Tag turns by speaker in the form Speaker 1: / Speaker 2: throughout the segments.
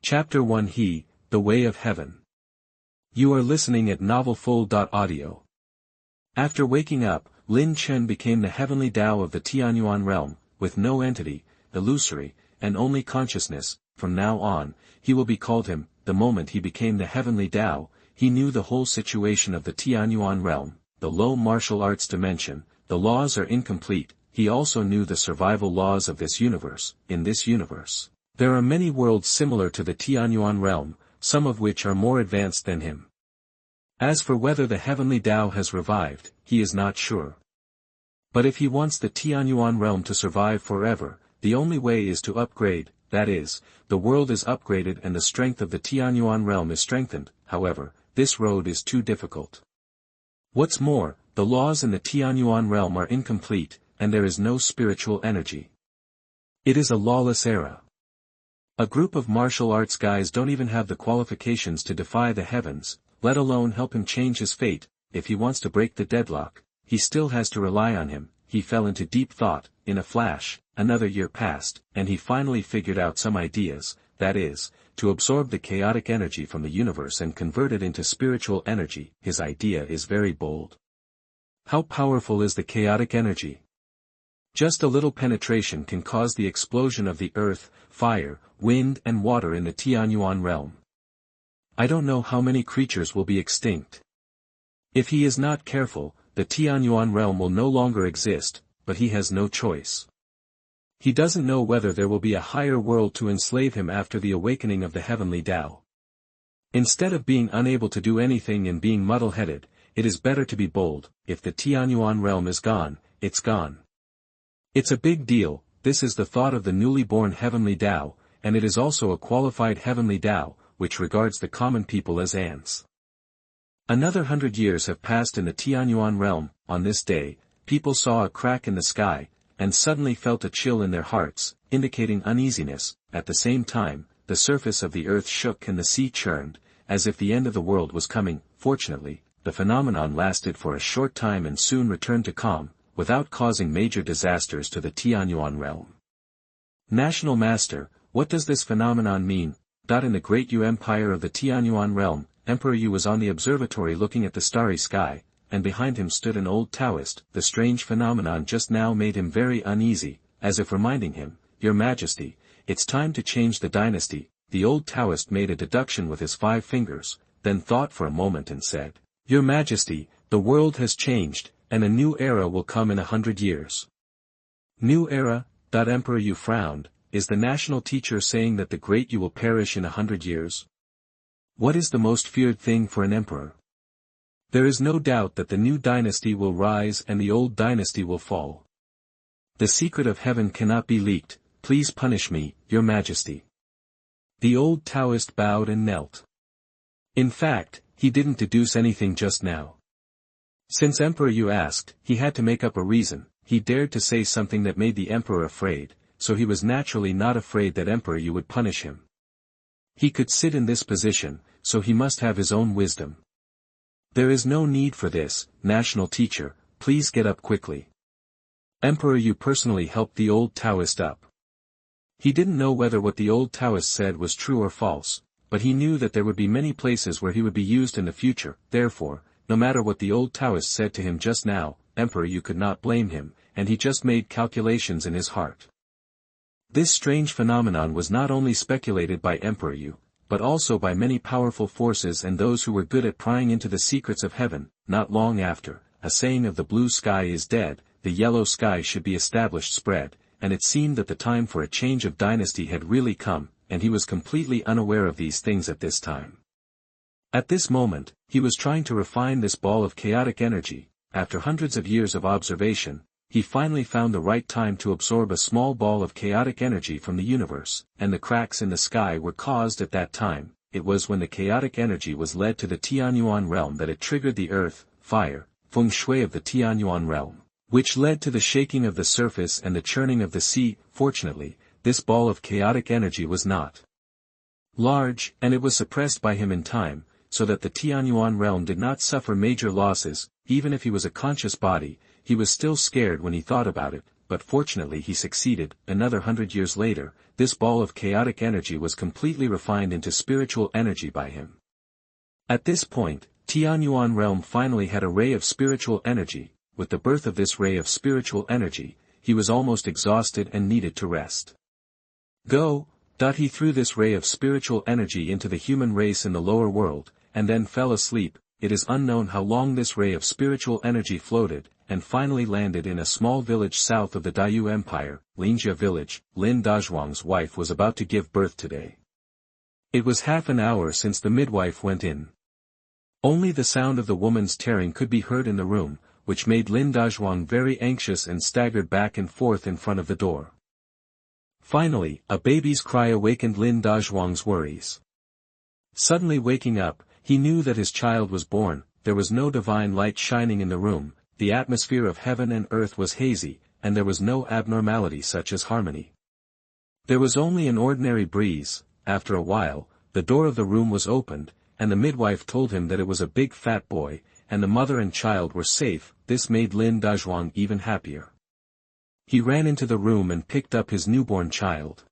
Speaker 1: Chapter 1 The Way of Heaven. You are listening at novelfull.audio. After waking up, Lin Chen became the Heavenly Dao of the Tianyuan realm, with no entity, illusory, and only consciousness. From now on, he will be called him. The moment he became the Heavenly Dao, he knew the whole situation of the Tianyuan realm, the low martial arts dimension. The laws are incomplete. He also knew the survival laws of this universe. In this universe, there are many worlds similar to the Tianyuan realm, some of which are more advanced than him. As for whether the Heavenly Dao has revived, he is not sure. But if he wants the Tianyuan realm to survive forever, the only way is to upgrade, that is, the world is upgraded and the strength of the Tianyuan realm is strengthened. However, this road is too difficult. What's more, the laws in the Tianyuan realm are incomplete, and there is no spiritual energy. It is a lawless era. A group of martial arts guys don't even have the qualifications to defy the heavens, let alone help him change his fate. If he wants to break the deadlock, he still has to rely on him. He fell into deep thought. In a flash, another year passed, and he finally figured out some ideas, that is, to absorb the chaotic energy from the universe and convert it into spiritual energy. His idea is very bold. How powerful is the chaotic energy? Just a little penetration can cause the explosion of the earth, fire, wind and water in the Tianyuan realm. I don't know how many creatures will be extinct. If he is not careful, the Tianyuan realm will no longer exist, but he has no choice. He doesn't know whether there will be a higher world to enslave him after the awakening of the Heavenly Dao. Instead of being unable to do anything and being muddle-headed, it is better to be bold. If the Tianyuan realm is gone, it's gone. It's a big deal. This is the thought of the newly born Heavenly Dao, and it is also a qualified Heavenly Dao, which regards the common people as ants. Another 100 years have passed in the Tianyuan realm. On this day, people saw a crack in the sky, and suddenly felt a chill in their hearts, indicating uneasiness. At the same time, the surface of the earth shook and the sea churned, as if the end of the world was coming. Fortunately, the phenomenon lasted for a short time and soon returned to calm, without causing major disasters to the Tianyuan realm. National Master, what does this phenomenon mean? In the great Yu Empire of the Tianyuan realm, Emperor Yu was on the observatory looking at the starry sky, and behind him stood an old Taoist. The strange phenomenon just now made him very uneasy, as if reminding him, "Your Majesty, it's time to change the dynasty." The old Taoist made a deduction with his 5 fingers, then thought for a moment and said, "Your Majesty, the world has changed, and a new era will come in 100 years. New era? Emperor Yu frowned. Is the national teacher saying that the great Yu will perish in 100 years? What is the most feared thing for an emperor? There is no doubt that the new dynasty will rise and the old dynasty will fall. The secret of heaven cannot be leaked. Please punish me, Your Majesty." The old Taoist bowed and knelt. In fact, he didn't deduce anything just now. Since Emperor Yu asked, he had to make up a reason. He dared to say something that made the emperor afraid, so he was naturally not afraid that Emperor Yu would punish him. He could sit in this position, so he must have his own wisdom. "There is no need for this, national teacher, please get up quickly." Emperor Yu personally helped the old Taoist up. He didn't know whether what the old Taoist said was true or false, but he knew that there would be many places where he would be used in the future. Therefore, no matter what the old Taoist said to him just now, Emperor Yu could not blame him, and he just made calculations in his heart. This strange phenomenon was not only speculated by Emperor Yu, but also by many powerful forces and those who were good at prying into the secrets of heaven. Not long after, a saying of the blue sky is dead, the yellow sky should be established spread, and it seemed that the time for a change of dynasty had really come, and he was completely unaware of these things at this time. At this moment, he was trying to refine this ball of chaotic energy. After hundreds of years of observation, he finally found the right time to absorb a small ball of chaotic energy from the universe, and the cracks in the sky were caused at that time. It was when the chaotic energy was led to the Tianyuan realm that it triggered the earth, fire, feng shui of the Tianyuan realm, which led to the shaking of the surface and the churning of the sea. Fortunately, this ball of chaotic energy was not large, and it was suppressed by him in time, so that the Tianyuan realm did not suffer major losses. Even if he was a conscious body, he was still scared when he thought about it. but fortunately he succeeded. Another 100 years later, this ball of chaotic energy was completely refined into spiritual energy by him. At this point, Tianyuan realm finally had a ray of spiritual energy. With the birth of this ray of spiritual energy, he was almost exhausted and needed to rest. Go! He threw this ray of spiritual energy into the human race in the lower world, and then fell asleep. It is unknown how long this ray of spiritual energy floated, and finally landed in a small village south of the Dayu Empire, Linjia village. Lin Dazhuang's wife was about to give birth today. It was half an hour since the midwife went in. Only the sound of the woman's tearing could be heard in the room, which made Lin Dazhuang very anxious and staggered back and forth in front of the door. Finally, a baby's cry awakened Lin Dazhuang's worries. Suddenly waking up, he knew that his child was born. There was no divine light shining in the room, the atmosphere of heaven and earth was hazy, and there was no abnormality such as harmony. There was only an ordinary breeze. After a while, the door of the room was opened, and the midwife told him that it was a big fat boy, and the mother and child were safe. This made Lin Dazhuang even happier. He ran into the room and picked up his newborn child.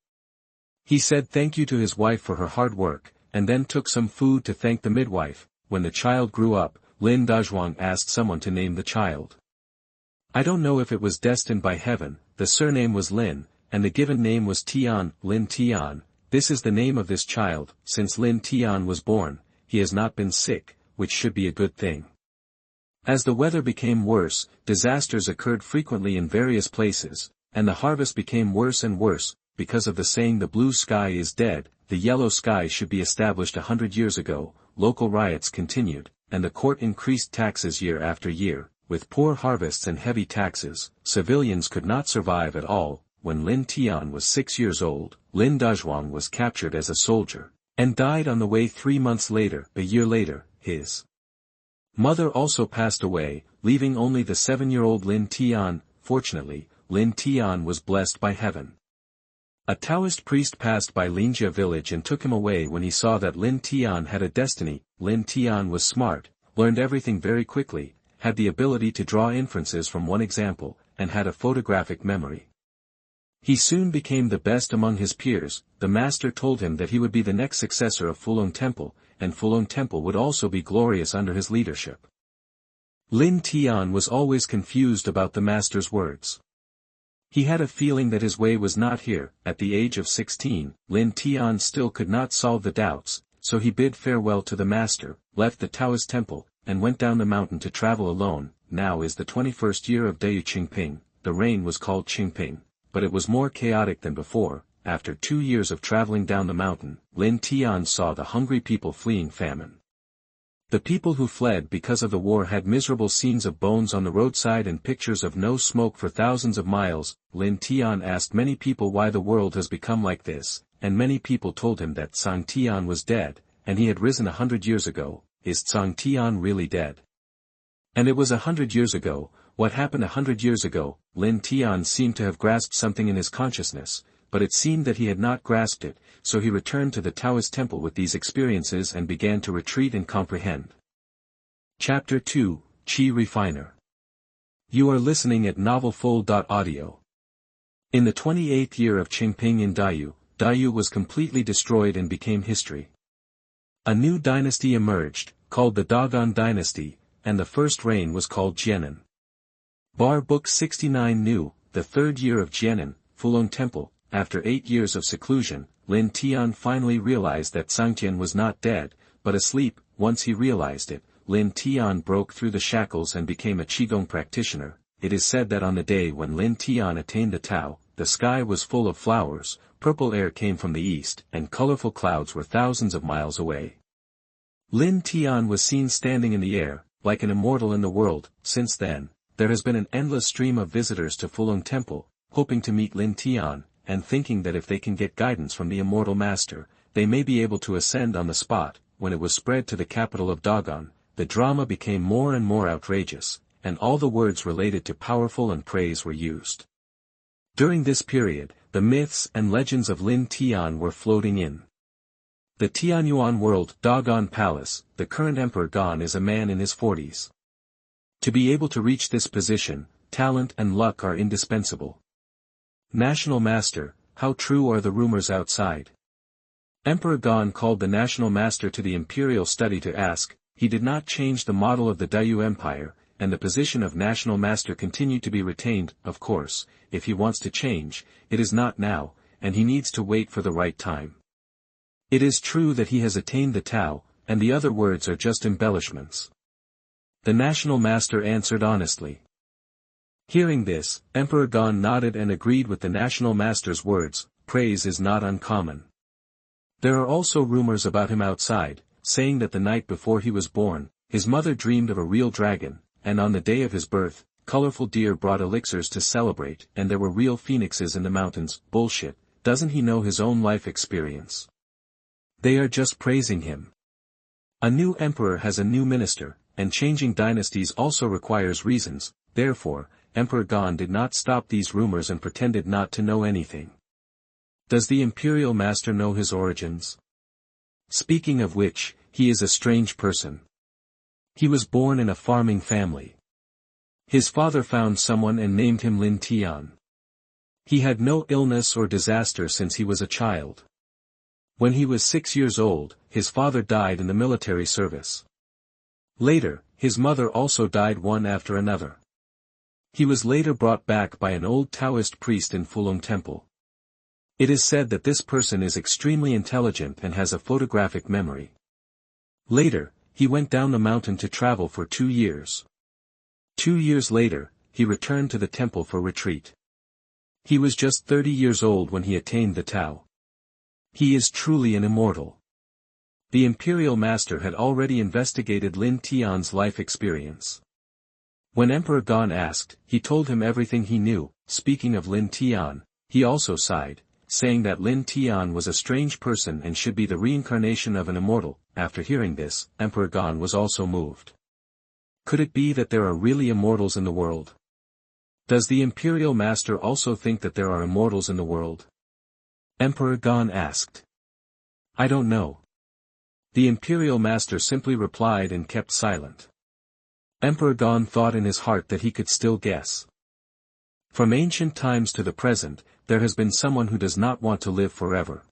Speaker 1: He said thank you to his wife for her hard work, and then took some food to thank the midwife. When the child grew up, Lin Dazhuang asked someone to name the child. I don't know if it was destined by heaven. The surname was Lin, and the given name was Tian. Lin Tian. This is the name of this child. Since Lin Tian was born, he has not been sick, which should be a good thing. As the weather became worse, disasters occurred frequently in various places, and the harvest became worse and worse. Because of the saying the blue sky is dead, the yellow sky should be established 100 years ago, local riots continued, and the court increased taxes year after year. With poor harvests and heavy taxes, civilians could not survive at all. When Lin Tian was 6 years old, Lin Dazhuang was captured as a soldier, and died on the way 3 months later. A year later, his mother also passed away, leaving only the 7-year-old Lin Tian. Fortunately, Lin Tian was blessed by heaven. A Taoist priest passed by Linjia village and took him away when he saw that Lin Tian had a destiny. Lin Tian was smart, learned everything very quickly, had the ability to draw inferences from one example, and had a photographic memory. He soon became the best among his peers. The master told him that he would be the next successor of Fulong Temple, and Fulong Temple would also be glorious under his leadership. Lin Tian was always confused about the master's words. He had a feeling that his way was not here. At the age of 16, Lin Tian still could not solve the doubts, so he bid farewell to the master, left the Taoist temple, and went down the mountain to travel alone. Now is the 21st year of Dayu Qingping. The reign was called Qingping, but it was more chaotic than before. After 2 years of traveling down the mountain, Lin Tian saw the hungry people fleeing famine. The people who fled because of the war had miserable scenes of bones on the roadside and pictures of no smoke for thousands of miles. Lin Tian asked many people why the world has become like this, and many people told him that Tsang Tian was dead, and he had risen 100 years ago. Is Tsang Tian really dead? And it was 100 years ago. What happened 100 years ago? Lin Tian seemed to have grasped something in his consciousness, but it seemed that he had not grasped it, so he returned to the Taoist temple with these experiences and began to retreat and comprehend. Chapter 2, Qi Refiner. You are listening at novelfull.audio. In the 28th year of Qingping in Dayu, Dayu was completely destroyed and became history. A new dynasty emerged, called the Dagon dynasty, and the first reign was called Jianan. Bar Book 69 New, the 3rd year of Jianan, Fulong Temple. After 8 years of seclusion, Lin Tian finally realized that Tsangtian was not dead, but asleep. Once he realized it, Lin Tian broke through the shackles and became a Qigong practitioner. It is said that on the day when Lin Tian attained the Tao, the sky was full of flowers, purple air came from the east, and colorful clouds were thousands of miles away. Lin Tian was seen standing in the air, like an immortal in the world. Since then, there has been an endless stream of visitors to Fulong Temple, hoping to meet Lin Tian, and thinking that if they can get guidance from the immortal master, they may be able to ascend on the spot. When it was spread to the capital of Dagon, the drama became more and more outrageous, and all the words related to powerful and praise were used. During this period, the myths and legends of Lin Tian were floating in. The Tianyuan World, Dagon Palace. The current emperor Gon is a man in his 40s. To be able to reach this position, talent and luck are indispensable. National Master, how true are the rumors outside? Emperor Gan called the National Master to the Imperial study to ask. He did not change the model of the Dayu Empire, and the position of National Master continued to be retained. Of course, if he wants to change, it is not now, and he needs to wait for the right time. It is true that he has attained the Tao, and the other words are just embellishments. The National Master answered honestly. Hearing this, Emperor Gan nodded and agreed with the National Master's words. Praise is not uncommon. There are also rumors about him outside, saying that the night before he was born, his mother dreamed of a real dragon, and on the day of his birth, colorful deer brought elixirs to celebrate, and there were real phoenixes in the mountains. Bullshit, doesn't he know his own life experience? They are just praising him. A new emperor has a new minister, and changing dynasties also requires reasons. Therefore, Emperor Gan did not stop these rumors and pretended not to know anything. Does the Imperial Master know his origins? Speaking of which, he is a strange person. He was born in a farming family. His father found someone and named him Lin Tian. He had no illness or disaster since he was a child. When he was 6 years old, his father died in the military service. Later, his mother also died one after another. He was later brought back by an old Taoist priest in Fulong Temple. It is said that this person is extremely intelligent and has a photographic memory. Later, he went down the mountain to travel for 2 years. 2 years later, he returned to the temple for retreat. He was just 30 years old when he attained the Tao. He is truly an immortal. The Imperial Master had already investigated Lin Tian's life experience. When Emperor Gan asked, he told him everything he knew. Speaking of Lin Tian, he also sighed, saying that Lin Tian was a strange person and should be the reincarnation of an immortal. After hearing this, Emperor Gan was also moved. Could it be that there are really immortals in the world? Does the Imperial Master also think that there are immortals in the world? Emperor Gan asked. I don't know. The Imperial Master simply replied and kept silent. Emperor Gan thought in his heart that he could still guess. From ancient times to the present, there has been someone who does not want to live forever.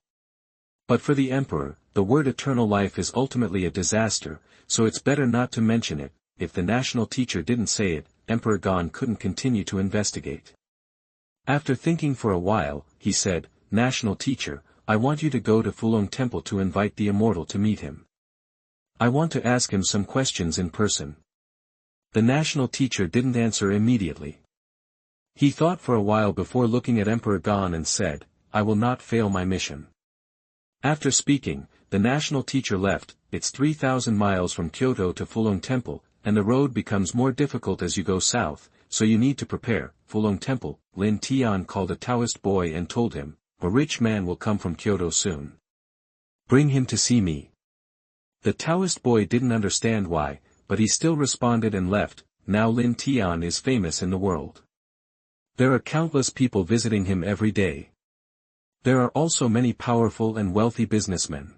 Speaker 1: But for the Emperor, the word eternal life is ultimately a disaster, so it's better not to mention it. If the national teacher didn't say it, Emperor Gan couldn't continue to investigate. After thinking for a while, he said, National teacher, I want you to go to Fulong Temple to invite the immortal to meet him. I want to ask him some questions in person. The national teacher didn't answer immediately. He thought for a while before looking at Emperor Gan and said, I will not fail my mission. After speaking, the national teacher left. It's 3,000 miles from Kyoto to Fulong Temple, and the road becomes more difficult as you go south, so you need to prepare. Fulong Temple, Lin Tian called a Taoist boy and told him, a rich man will come from Kyoto soon. Bring him to see me. The Taoist boy didn't understand why, but he still responded and left. Now Lin Tian is famous in the world. There are countless people visiting him every day. There are also many powerful and wealthy businessmen.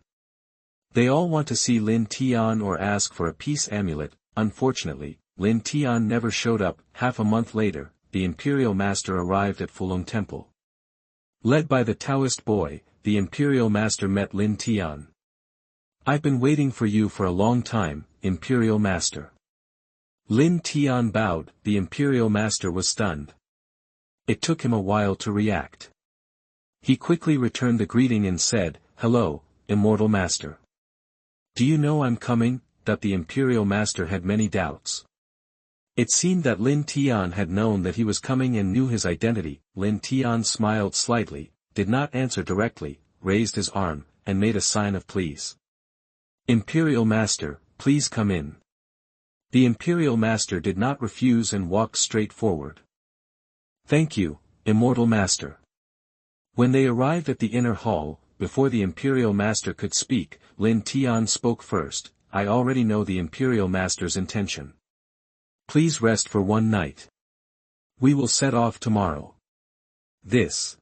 Speaker 1: They all want to see Lin Tian or ask for a peace amulet. Unfortunately, Lin Tian never showed up. Half a month later, the Imperial Master arrived at Fulong Temple. Led by the Taoist boy, the Imperial Master met Lin Tian. I've been waiting for you for a long time, Imperial Master. Lin Tian bowed. The Imperial Master was stunned. It took him a while to react. He quickly returned the greeting and said, Hello, Immortal Master. Do you know I'm coming? That the Imperial Master had many doubts. It seemed that Lin Tian had known that he was coming and knew his identity. Lin Tian smiled slightly, did not answer directly, raised his arm, and made a sign of please. Imperial Master, please come in. The Imperial Master did not refuse and walked straight forward. Thank you, Immortal Master. When they arrived at the inner hall, before the Imperial Master could speak, Lin Tian spoke first. I already know the Imperial Master's intention. Please rest for one night. We will set off tomorrow. This.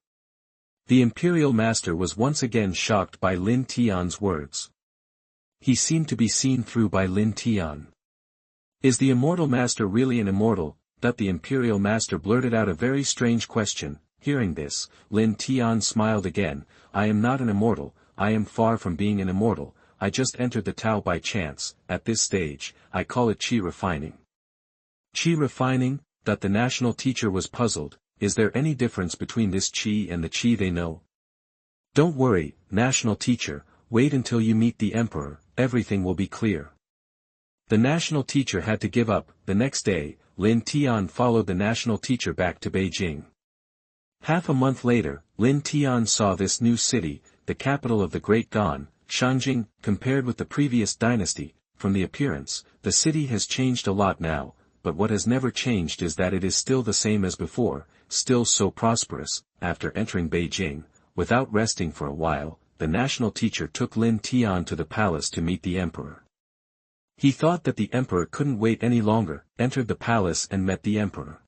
Speaker 1: The Imperial Master was once again shocked by Lin Tian's words. He seemed to be seen through by Lin Tian. Is the Immortal Master really an immortal? That the Imperial Master blurted out a very strange question. Hearing this, Lin Tian smiled again. I am not an immortal, I am far from being an immortal, I just entered the Tao by chance. At this stage, I call it qi refining. Qi refining? That the national teacher was puzzled. Is there any difference between this qi and the qi they know? Don't worry, national teacher, wait until you meet the emperor, everything will be clear. The national teacher had to give up. The next day, Lin Tian followed the national teacher back to Beijing. Half a month later, Lin Tian saw this new city, the capital of the Great Gan, Shanjing. Compared with the previous dynasty, from the appearance, the city has changed a lot now, but what has never changed is that it is still the same as before, still so prosperous. After entering Beijing, without resting for a while, the national teacher took Lin Tian to the palace to meet the emperor. He thought that the emperor couldn't wait any longer, entered the palace and met the emperor.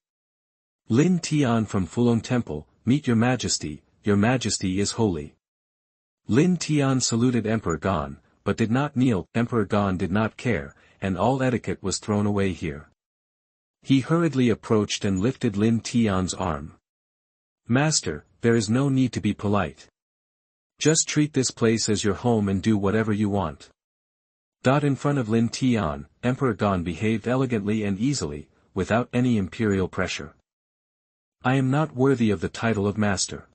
Speaker 1: Lin Tian from Fulong Temple, meet your majesty is holy. Lin Tian saluted Emperor Gan, but did not kneel. Emperor Gan did not care, and all etiquette was thrown away here. He hurriedly approached and lifted Lin Tian's arm. Master, there is no need to be polite. Just treat this place as your home and do whatever you want. In front of Lin Tian, Emperor Gan behaved elegantly and easily, without any imperial pressure. I am not worthy of the title of master.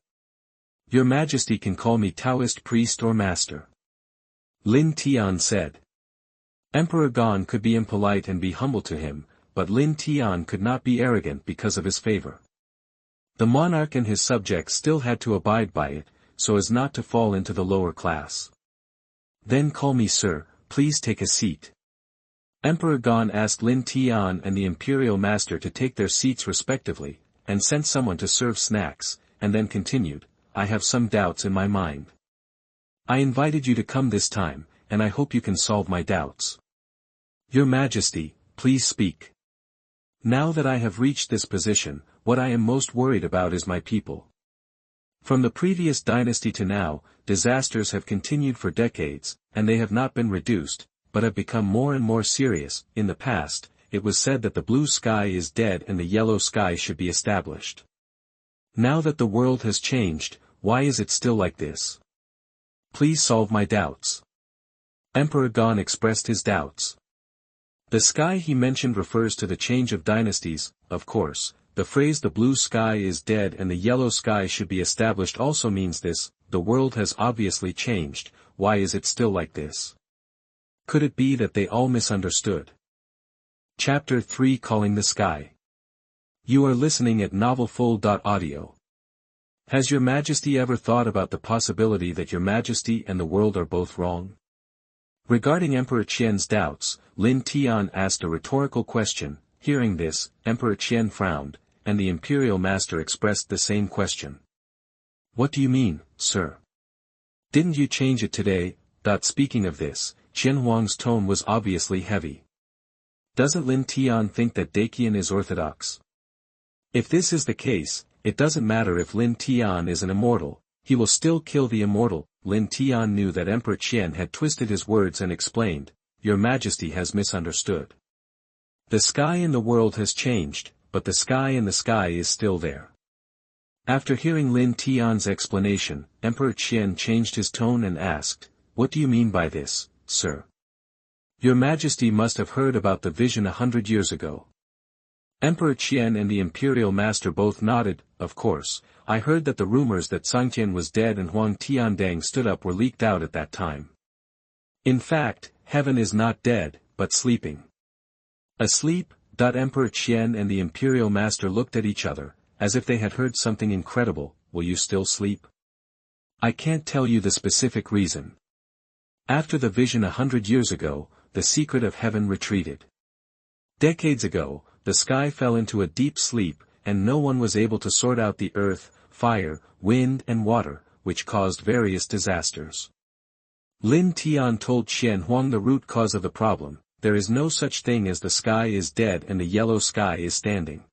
Speaker 1: Your majesty can call me Taoist priest or master. Lin Tian said. Emperor Gan could be impolite and be humble to him, but Lin Tian could not be arrogant because of his favor. The monarch and his subjects still had to abide by it, so as not to fall into the lower class. Then call me sir, please take a seat. Emperor Gan asked Lin Tian and the imperial master to take their seats respectively, and sent someone to serve snacks, and then continued, I have some doubts in my mind. I invited you to come this time, and I hope you can solve my doubts. Your Majesty, please speak. Now that I have reached this position, what I am most worried about is my people. From the previous dynasty to now, disasters have continued for decades, and they have not been reduced, but have become more and more serious. In the past, it was said that the blue sky is dead and the yellow sky should be established. Now that the world has changed, why is it still like this? Please solve my doubts. Emperor Gan expressed his doubts. The sky he mentioned refers to the change of dynasties. Of course, the phrase the blue sky is dead and the yellow sky should be established also means this. The world has obviously changed, why is it still like this? Could it be that they all misunderstood? Chapter 3 Calling the Sky. You are listening at novelfull.audio. Has your majesty ever thought about the possibility that your majesty and the world are both wrong? Regarding Emperor Qian's doubts, Lin Tian asked a rhetorical question. Hearing this, Emperor Qian frowned, and the imperial master expressed the same question. What do you mean, sir? Didn't you change it today? Speaking of this, Xuanhuan's tone was obviously heavy. Doesn't Lin Tian think that Daqian is orthodox? If this is the case, it doesn't matter if Lin Tian is an immortal, he will still kill the immortal. Lin Tian knew that Emperor Qian had twisted his words and explained, Your Majesty has misunderstood. The sky in the world has changed, but the sky in the sky is still there. After hearing Lin Tian's explanation, Emperor Qian changed his tone and asked, What do you mean by this, sir? Your Majesty must have heard about the vision 100 years ago. Emperor Qian and the imperial master both nodded. Of course, I heard that the rumors that Sangtian was dead and Huang Tiandang stood up were leaked out at that time. In fact, heaven is not dead, but sleeping. Asleep? Emperor Qian and the imperial master looked at each other, as if they had heard something incredible. Will you still sleep? I can't tell you the specific reason. After the vision 100 years ago, the secret of heaven retreated. Decades ago, the sky fell into a deep sleep, and no one was able to sort out the earth, fire, wind and water, which caused various disasters. Lin Tian told Xuanhuan the root cause of the problem. There is no such thing as the sky is dead and the yellow sky is standing.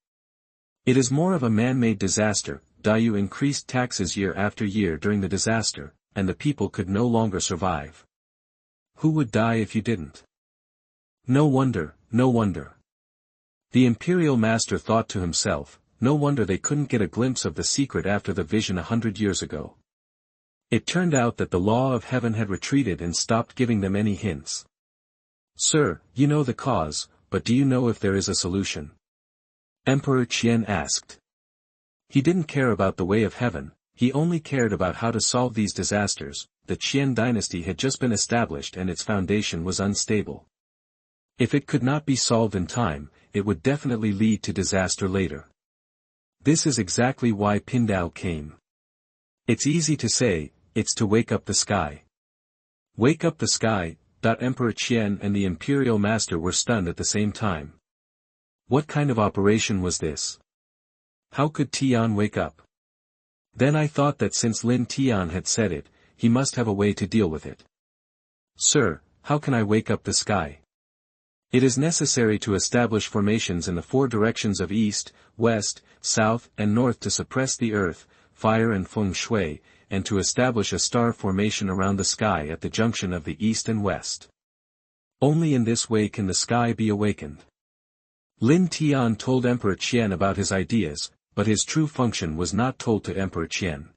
Speaker 1: It is more of a man-made disaster. You increased taxes year after year during the disaster, and the people could no longer survive. Who would die if you didn't? No wonder, no wonder. The imperial master thought to himself, no wonder they couldn't get a glimpse of the secret after the vision 100 years ago. It turned out that the law of heaven had retreated and stopped giving them any hints. Sir, you know the cause, but do you know if there is a solution? Emperor Qian asked. He didn't care about the way of heaven, he only cared about how to solve these disasters. The Qian dynasty had just been established and its foundation was unstable. If it could not be solved in time, it would definitely lead to disaster later. This is exactly why Tiandao came. It's easy to say, it's to wake up the sky. Wake up the sky. Emperor Qian and the Imperial Master were stunned at the same time. What kind of operation was this? How could Tian wake up? Then I thought that since Lin Tian had said it, he must have a way to deal with it. Sir, how can I wake up the sky? It is necessary to establish formations in the 4 directions of east, west, south, and north to suppress the earth, fire and feng shui, and to establish a star formation around the sky at the junction of the east and west. Only in this way can the sky be awakened. Lin Tian told Emperor Qian about his ideas, but his true function was not told to Emperor Qian.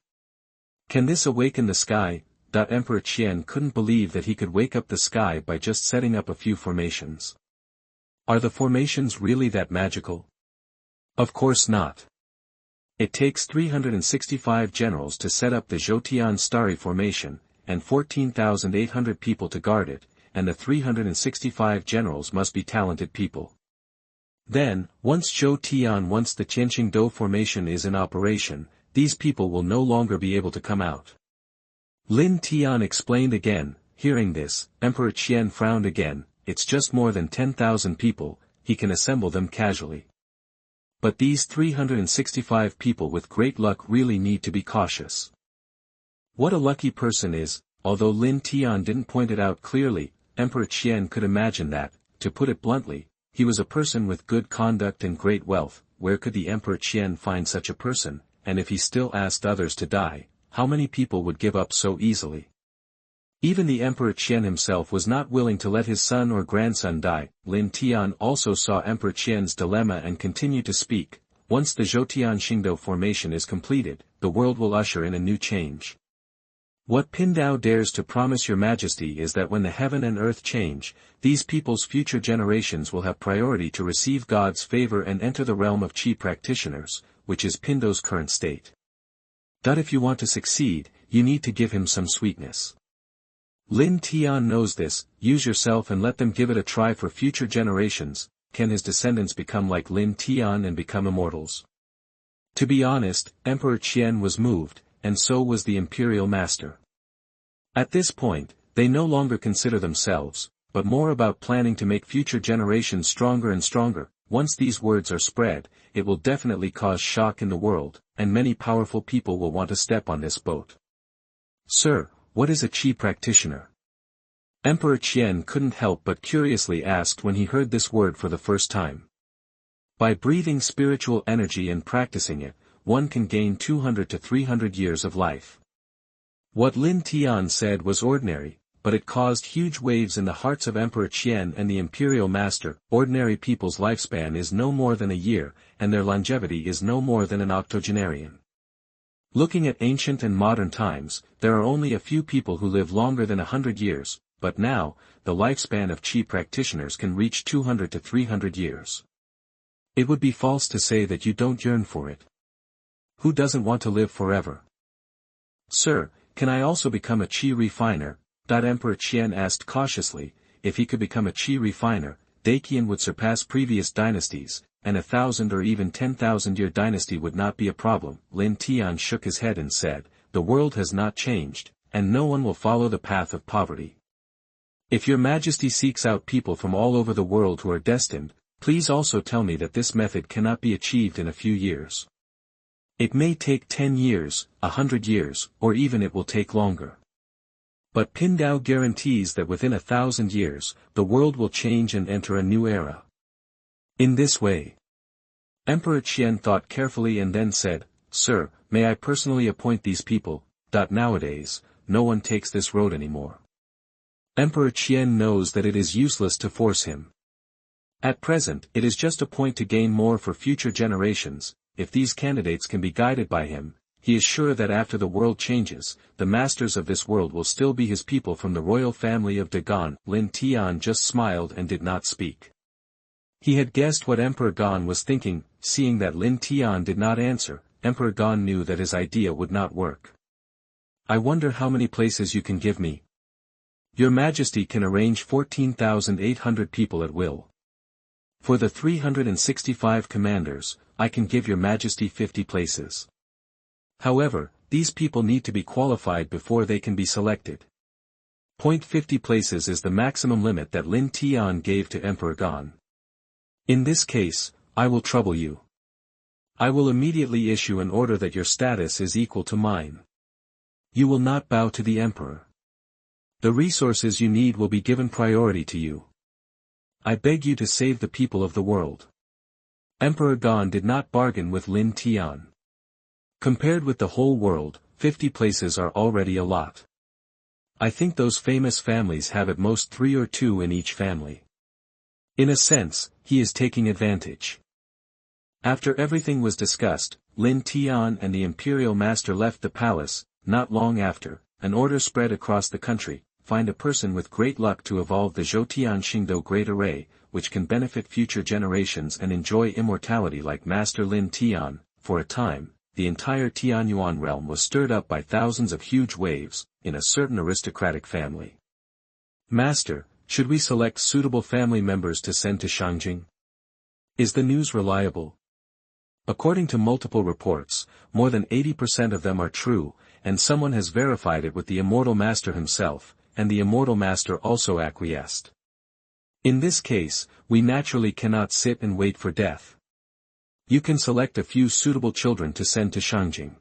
Speaker 1: Can this awaken the sky? Emperor Qian couldn't believe that he could wake up the sky by just setting up a few formations. Are the formations really that magical? Of course not. It takes 365 generals to set up the Zhoutian Starry Formation, and 14,800 people to guard it, and the 365 generals must be talented people. Then, once the Tianqing Formation is in operation, these people will no longer be able to come out. Lin Tian explained again. Hearing this, Emperor Qian frowned again. It's just more than 10,000 people, he can assemble them casually. But these 365 people with great luck really need to be cautious. What a lucky person is, although Lin Tian didn't point it out clearly, Emperor Qian could imagine that, to put it bluntly, he was a person with good conduct and great wealth. Where could the Emperor Qian find such a person, and if he still asked others to die, how many people would give up so easily? Even the Emperor Qian himself was not willing to let his son or grandson die. Lin Tian also saw Emperor Qian's dilemma and continued to speak. Once the Zhoutian Formation is completed, the world will usher in a new change. What Tiandao dares to promise your majesty is that when the heaven and earth change, these people's future generations will have priority to receive God's favor and enter the realm of Qi practitioners, which is Tiandao's current state. If you want to succeed, you need to give him some sweetness. Lin Tian knows this. Use yourself and let them give it a try for future generations. Can his descendants become like Lin Tian and become immortals? To be honest, Emperor Qian was moved, and so was the Imperial Master. At this point, they no longer consider themselves, but more about planning to make future generations stronger and stronger. Once these words are spread, it will definitely cause shock in the world, and many powerful people will want to step on this boat. Sir, what is a Qi practitioner? Emperor Qian couldn't help but curiously asked when he heard this word for the first time. By breathing spiritual energy and practicing it, one can gain 200 to 300 years of life. What Lin Tian said was ordinary, but it caused huge waves in the hearts of Emperor Qian and the Imperial Master. Ordinary people's lifespan is no more than a year, and their longevity is no more than an octogenarian. Looking at ancient and modern times, there are only a few people who live longer than 100 years, but now, the lifespan of Qi practitioners can reach 200 to 300 years. It would be false to say that you don't yearn for it. Who doesn't want to live forever? Sir, can I also become a Qi refiner? Emperor Qian asked cautiously. If he could become a Qi refiner, Daqian would surpass previous dynasties, and 1,000 or even 10,000-year dynasty would not be a problem. Lin Tian shook his head and said, the world has not changed, and no one will follow the path of poverty. If your majesty seeks out people from all over the world who are destined, please also tell me that this method cannot be achieved in a few years. It may take 10 years, 100 years, or even it will take longer. But Tiandao guarantees that within 1,000 years, the world will change and enter a new era. In this way. Emperor Qian thought carefully and then said, Sir, may I personally appoint these people? Nowadays, no one takes this road anymore. Emperor Qian knows that it is useless to force him. At present, it is just a point to gain more for future generations. if these candidates can be guided by him, he is sure that after the world changes, the masters of this world will still be his people from the royal family of Dagon. Lin Tian just smiled and did not speak. He had guessed what Emperor Gon was thinking. Seeing that Lin Tian did not answer, Emperor Gon knew that his idea would not work. I wonder how many places you can give me. Your Majesty can arrange 14,800 people at will. For the 365 commanders, I can give your Majesty 50 places. However, these people need to be qualified before they can be selected. 50 places is the maximum limit that Lin Tian gave to Emperor Gon. In this case, I will trouble you. I will immediately issue an order that your status is equal to mine. You will not bow to the Emperor. The resources you need will be given priority to you. I beg you to save the people of the world. Emperor Gon did not bargain with Lin Tian. Compared with the whole world, 50 places are already a lot. I think those famous families have at most 3 or 2 in each family. In a sense, he is taking advantage. After everything was discussed, Lin Tian and the Imperial Master left the palace. Not long after, an order spread across the country: find a person with great luck to evolve the Zhoutian Xingdou Great Array, which can benefit future generations and enjoy immortality like Master Lin Tian. For a time, the entire Tianyuan realm was stirred up by thousands of huge waves, in a certain aristocratic family. Master, should we select suitable family members to send to Shangjing? Is the news reliable? According to multiple reports, more than 80% of them are true, and someone has verified it with the Immortal Master himself, and the Immortal Master also acquiesced. In this case, we naturally cannot sit and wait for death. You can select a few suitable children to send to Shangjing.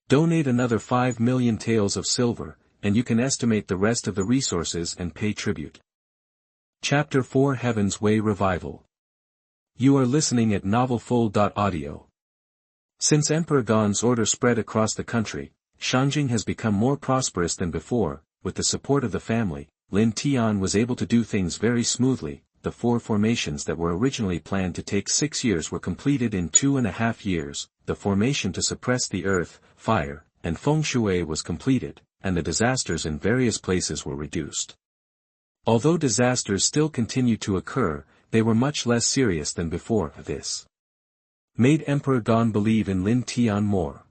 Speaker 1: Donate another 5 million taels of silver, and you can estimate the rest of the resources and pay tribute. Chapter 4: Heaven's Way Revival. You are listening at novelfull.audio. Since Emperor Gon's order spread across the country, Shangjing has become more prosperous than before. With the support of the family, Lin Tian was able to do things very smoothly. The 4 formations that were originally planned to take 6 years were completed in 2.5 years. The formation to suppress the earth, fire, and feng shui was completed, and the disasters in various places were reduced. Although disasters still continued to occur, they were much less serious than before. This made Emperor Gon believe in Lin Tian more.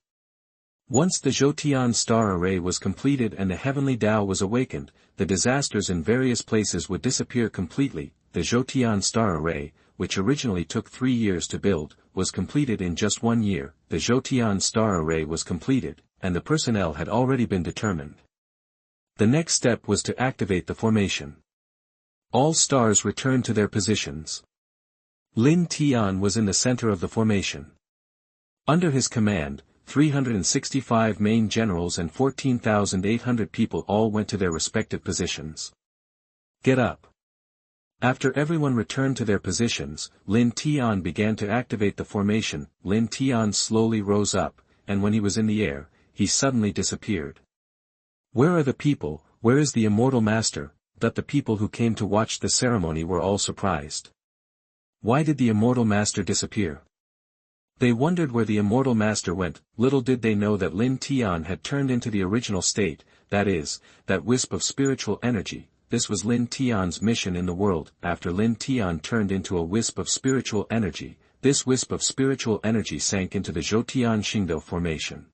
Speaker 1: Once the Zhoutian star array was completed and the Heavenly Dao was awakened, the disasters in various places would disappear completely. The Zhoutian star array, which originally took 3 years to build, was completed in just 1 year. The Zhoutian star array was completed, and the personnel had already been determined. The next step was to activate the formation. All stars returned to their positions. Lin Tian was in the center of the formation. Under his command, 365 main generals and 14,800 people all went to their respective positions. Get up. After everyone returned to their positions, Lin Tian began to activate the formation. Lin Tian slowly rose up, and when he was in the air, he suddenly disappeared. Where are the people? Where is the Immortal Master? That the people who came to watch the ceremony were all surprised. Why did the Immortal Master disappear? They wondered where the Immortal Master went. Little did they know that Lin Tian had turned into the original state, that is, that wisp of spiritual energy. This was Lin Tian's mission in the world. After Lin Tian turned into a wisp of spiritual energy, this wisp of spiritual energy sank into the Zhoutian Xingdou formation.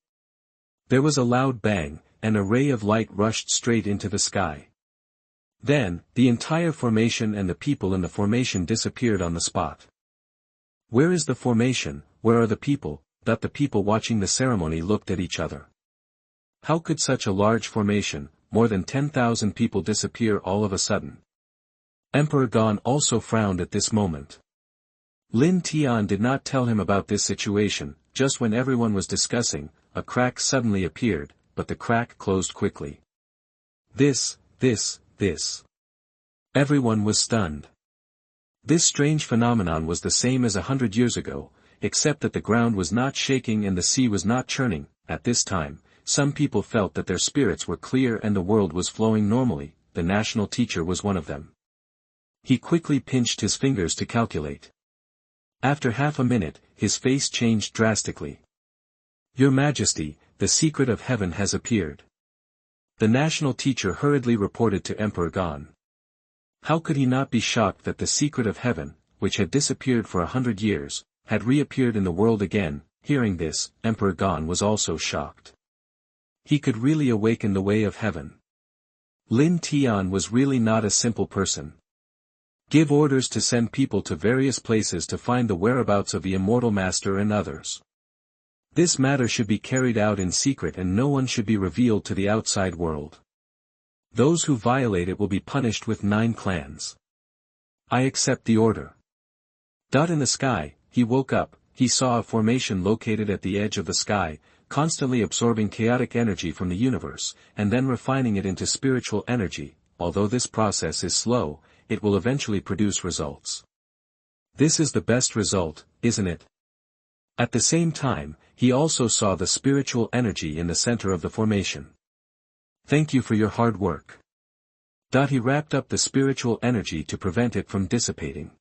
Speaker 1: There was a loud bang, and a ray of light rushed straight into the sky. Then, the entire formation and the people in the formation disappeared on the spot. Where is the formation? Where are the people? That the people watching the ceremony looked at each other. How could such a large formation, more than 10,000 people, disappear all of a sudden? Emperor Gon also frowned at this moment. Lin Tian did not tell him about this situation. Just when everyone was discussing, a crack suddenly appeared, but the crack closed quickly. This. Everyone was stunned. This strange phenomenon was the same as 100 years ago, except that the ground was not shaking and the sea was not churning. At this time, some people felt that their spirits were clear and the world was flowing normally. The national teacher was one of them. He quickly pinched his fingers to calculate. After half a minute, his face changed drastically. "Your Majesty, the secret of heaven has appeared." The national teacher hurriedly reported to Emperor Gan. How could he not be shocked that the secret of heaven, which had disappeared for 100 years, had reappeared in the world again? Hearing this, Emperor Gan was also shocked. He could really awaken the way of heaven. Lin Tian was really not a simple person. Give orders to send people to various places to find the whereabouts of the Immortal Master and others. This matter should be carried out in secret and no one should be revealed to the outside world. Those who violate it will be punished with 9 clans. I accept the order. In the sky, he woke up, he saw a formation located at the edge of the sky, constantly absorbing chaotic energy from the universe, and then refining it into spiritual energy. Although this process is slow, it will eventually produce results. This is the best result, isn't it? At the same time, he also saw the spiritual energy in the center of the formation. Thank you for your hard work. He wrapped up the spiritual energy to prevent it from dissipating.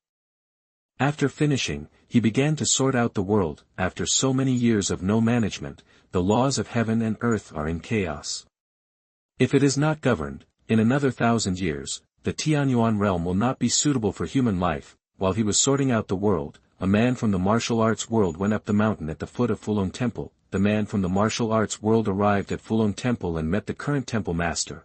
Speaker 1: After finishing, he began to sort out the world. After so many years of no management, the laws of heaven and earth are in chaos. If it is not governed, in another 1,000 years, the Xuanhuan realm will not be suitable for human life. While he was sorting out the world, a man from the martial arts world went up the mountain at the foot of Fulong Temple. The man from the martial arts world arrived at Fulong Temple and met the current temple master.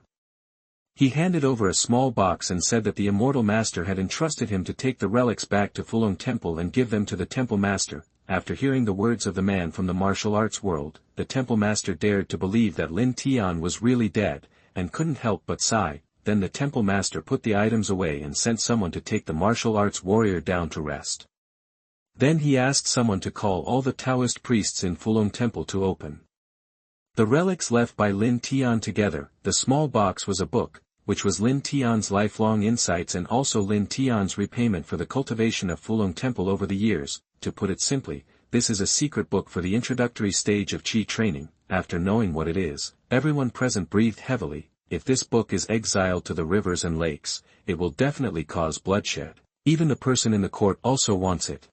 Speaker 1: He handed over a small box and said that the Immortal Master had entrusted him to take the relics back to Fulong Temple and give them to the temple master. After hearing the words of the man from the martial arts world, the temple master dared to believe that Lin Tian was really dead, and couldn't help but sigh. Then the temple master put the items away and sent someone to take the martial arts warrior down to rest. Then he asked someone to call all the Taoist priests in Fulong Temple to open the relics left by Lin Tian together. The small box was a book, which was Lin Tian's lifelong insights and also Lin Tian's repayment for the cultivation of Fulong Temple over the years. To put it simply, this is a secret book for the introductory stage of Qi training. After knowing what it is, everyone present breathed heavily. If this book is exiled to the rivers and lakes, it will definitely cause bloodshed. Even the person in the court also wants it.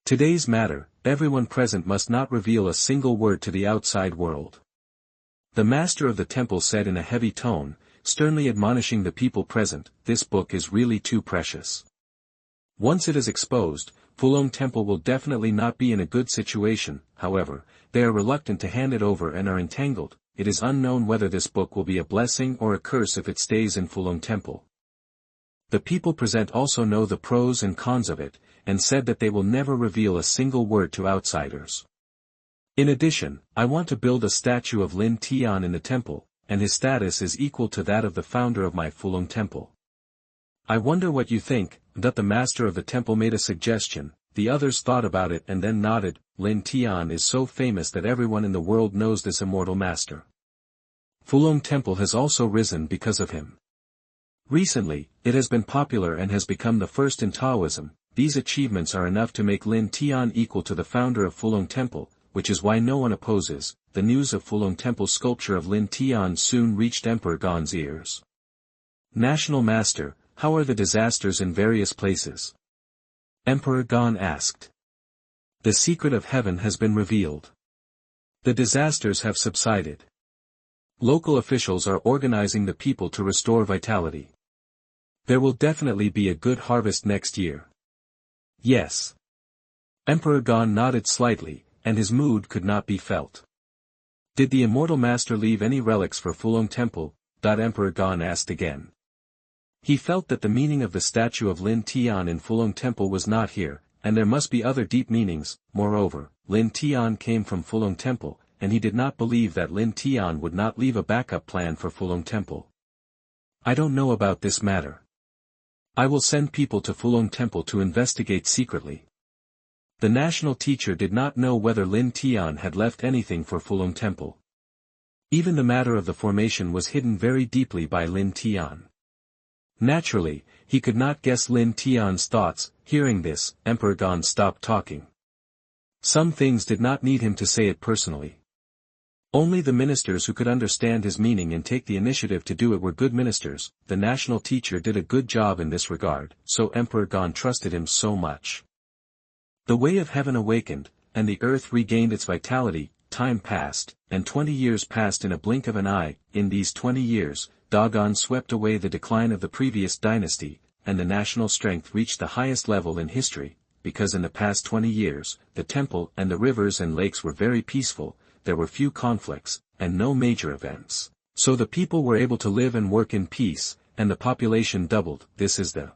Speaker 1: Today's matter, everyone present must not reveal a single word to the outside world. The master of the temple said in a heavy tone, sternly admonishing the people present, this book is really too precious. Once it is exposed, Fulong Temple will definitely not be in a good situation. However, they are reluctant to hand it over and are entangled. It is unknown whether this book will be a blessing or a curse if it stays in Fulong Temple. The people present also know the pros and cons of it, and said that they will never reveal a single word to outsiders. In addition, I want to build a statue of Lin Tian in the temple, and his status is equal to that of the founder of my Fulong Temple. I wonder what you think. The master of the temple made a suggestion. The others thought about it and then nodded. Lin Tian is so famous that everyone in the world knows this immortal master. Fulong Temple has also risen because of him. Recently, it has been popular and has become the first in Taoism. These achievements are enough to make Lin Tian equal to the founder of Fulong Temple, which is why no one opposes. The news of Fulong Temple's sculpture of Lin Tian soon reached Emperor Gan's ears. National Master, how are the disasters in various places? Emperor Gan asked. The secret of heaven has been revealed. The disasters have subsided. Local officials are organizing the people to restore vitality. There will definitely be a good harvest next year. Yes. Emperor Gan nodded slightly, and his mood could not be felt. Did the Immortal Master leave any relics for Fulong Temple? Emperor Gan asked again. He felt that the meaning of the statue of Lin Tian in Fulong Temple was not here, and there must be other deep meanings. Moreover, Lin Tian came from Fulong Temple, and he did not believe that Lin Tian would not leave a backup plan for Fulong Temple. I don't know about this matter. I will send people to Fulong Temple to investigate secretly. The national teacher did not know whether Lin Tian had left anything for Fulong Temple. Even the matter of the formation was hidden very deeply by Lin Tian. Naturally, he could not guess Lin Tian's thoughts. Hearing this, Emperor Gan stopped talking. Some things did not need him to say it personally. Only the ministers who could understand his meaning and take the initiative to do it were good ministers. The national teacher did a good job in this regard, so Emperor Gan trusted him so much. The way of heaven awakened, and the earth regained its vitality. Time passed, and 20 years passed in a blink of an eye. In these 20 years, Dagon swept away the decline of the previous dynasty, and the national strength reached the highest level in history, because in the past 20 years, the temple and the rivers and lakes were very peaceful, there were few conflicts, and no major events. So the people were able to live and work in peace, and the population doubled. This is the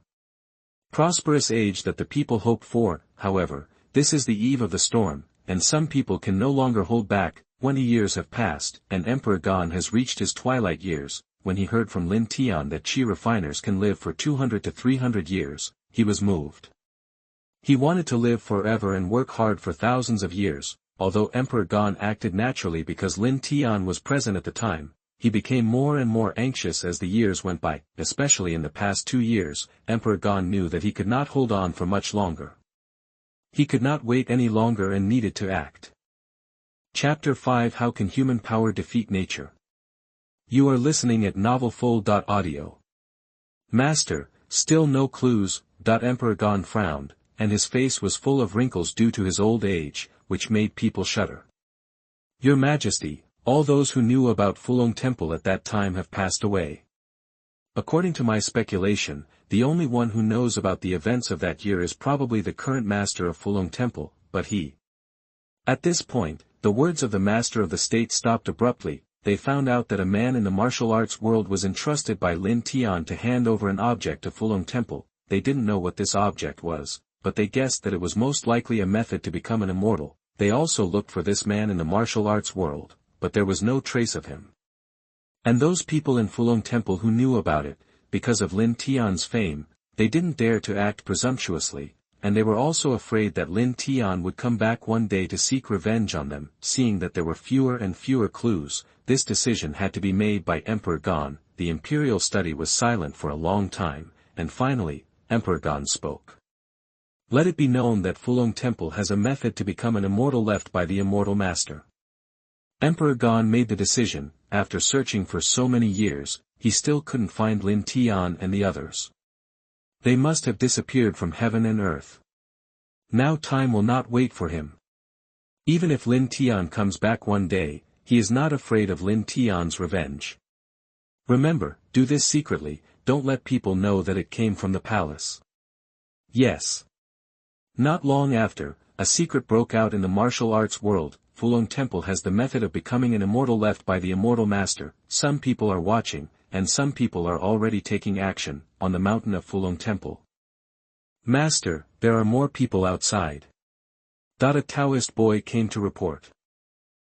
Speaker 1: prosperous age that the people hoped for. However, this is the eve of the storm, and some people can no longer hold back. 20 years have passed, and Emperor Gan has reached his twilight years. When he heard from Lin Tian that Qi refiners can live for 200 to 300 years, he was moved. He wanted to live forever and work hard for thousands of years. Although Emperor Gan acted naturally because Lin Tian was present at the time, he became more and more anxious as the years went by. Especially in the past 2 years, Emperor Gan knew that he could not hold on for much longer. He could not wait any longer and needed to act. Chapter 5: How can human power defeat nature? You are listening at novelfull.audio. Master, still no clues. Emperor Gan frowned, and his face was full of wrinkles due to his old age, which made people shudder. Your Majesty, all those who knew about Fulong Temple at that time have passed away. According to my speculation, the only one who knows about the events of that year is probably the current master of Fulong Temple, but he. At this point, the words of the master of the state stopped abruptly. They found out that a man in the martial arts world was entrusted by Lin Tian to hand over an object to Fulong Temple. They didn't know what this object was, but they guessed that it was most likely a method to become an immortal. They also looked for this man in the martial arts world, but there was no trace of him. And those people in Fulong Temple who knew about it, because of Lin Tian's fame, they didn't dare to act presumptuously, and they were also afraid that Lin Tian would come back one day to seek revenge on them. Seeing that there were fewer and fewer clues, this decision had to be made by Emperor Gan. The Imperial study was silent for a long time, and finally, Emperor Gan spoke. Let it be known that Fulong Temple has a method to become an immortal left by the immortal master. Emperor Gan made the decision. After searching for so many years, he still couldn't find Lin Tian and the others. They must have disappeared from heaven and earth. Now time will not wait for him. Even if Lin Tian comes back one day, he is not afraid of Lin Tian's revenge. Remember, do this secretly, don't let people know that it came from the palace. Yes. Not long after, a secret broke out in the martial arts world. Fulong Temple has the method of becoming an immortal left by the immortal master. Some people are watching, and some people are already taking action, on the mountain of Fulong Temple. Master, there are more people outside. A Taoist boy came to report.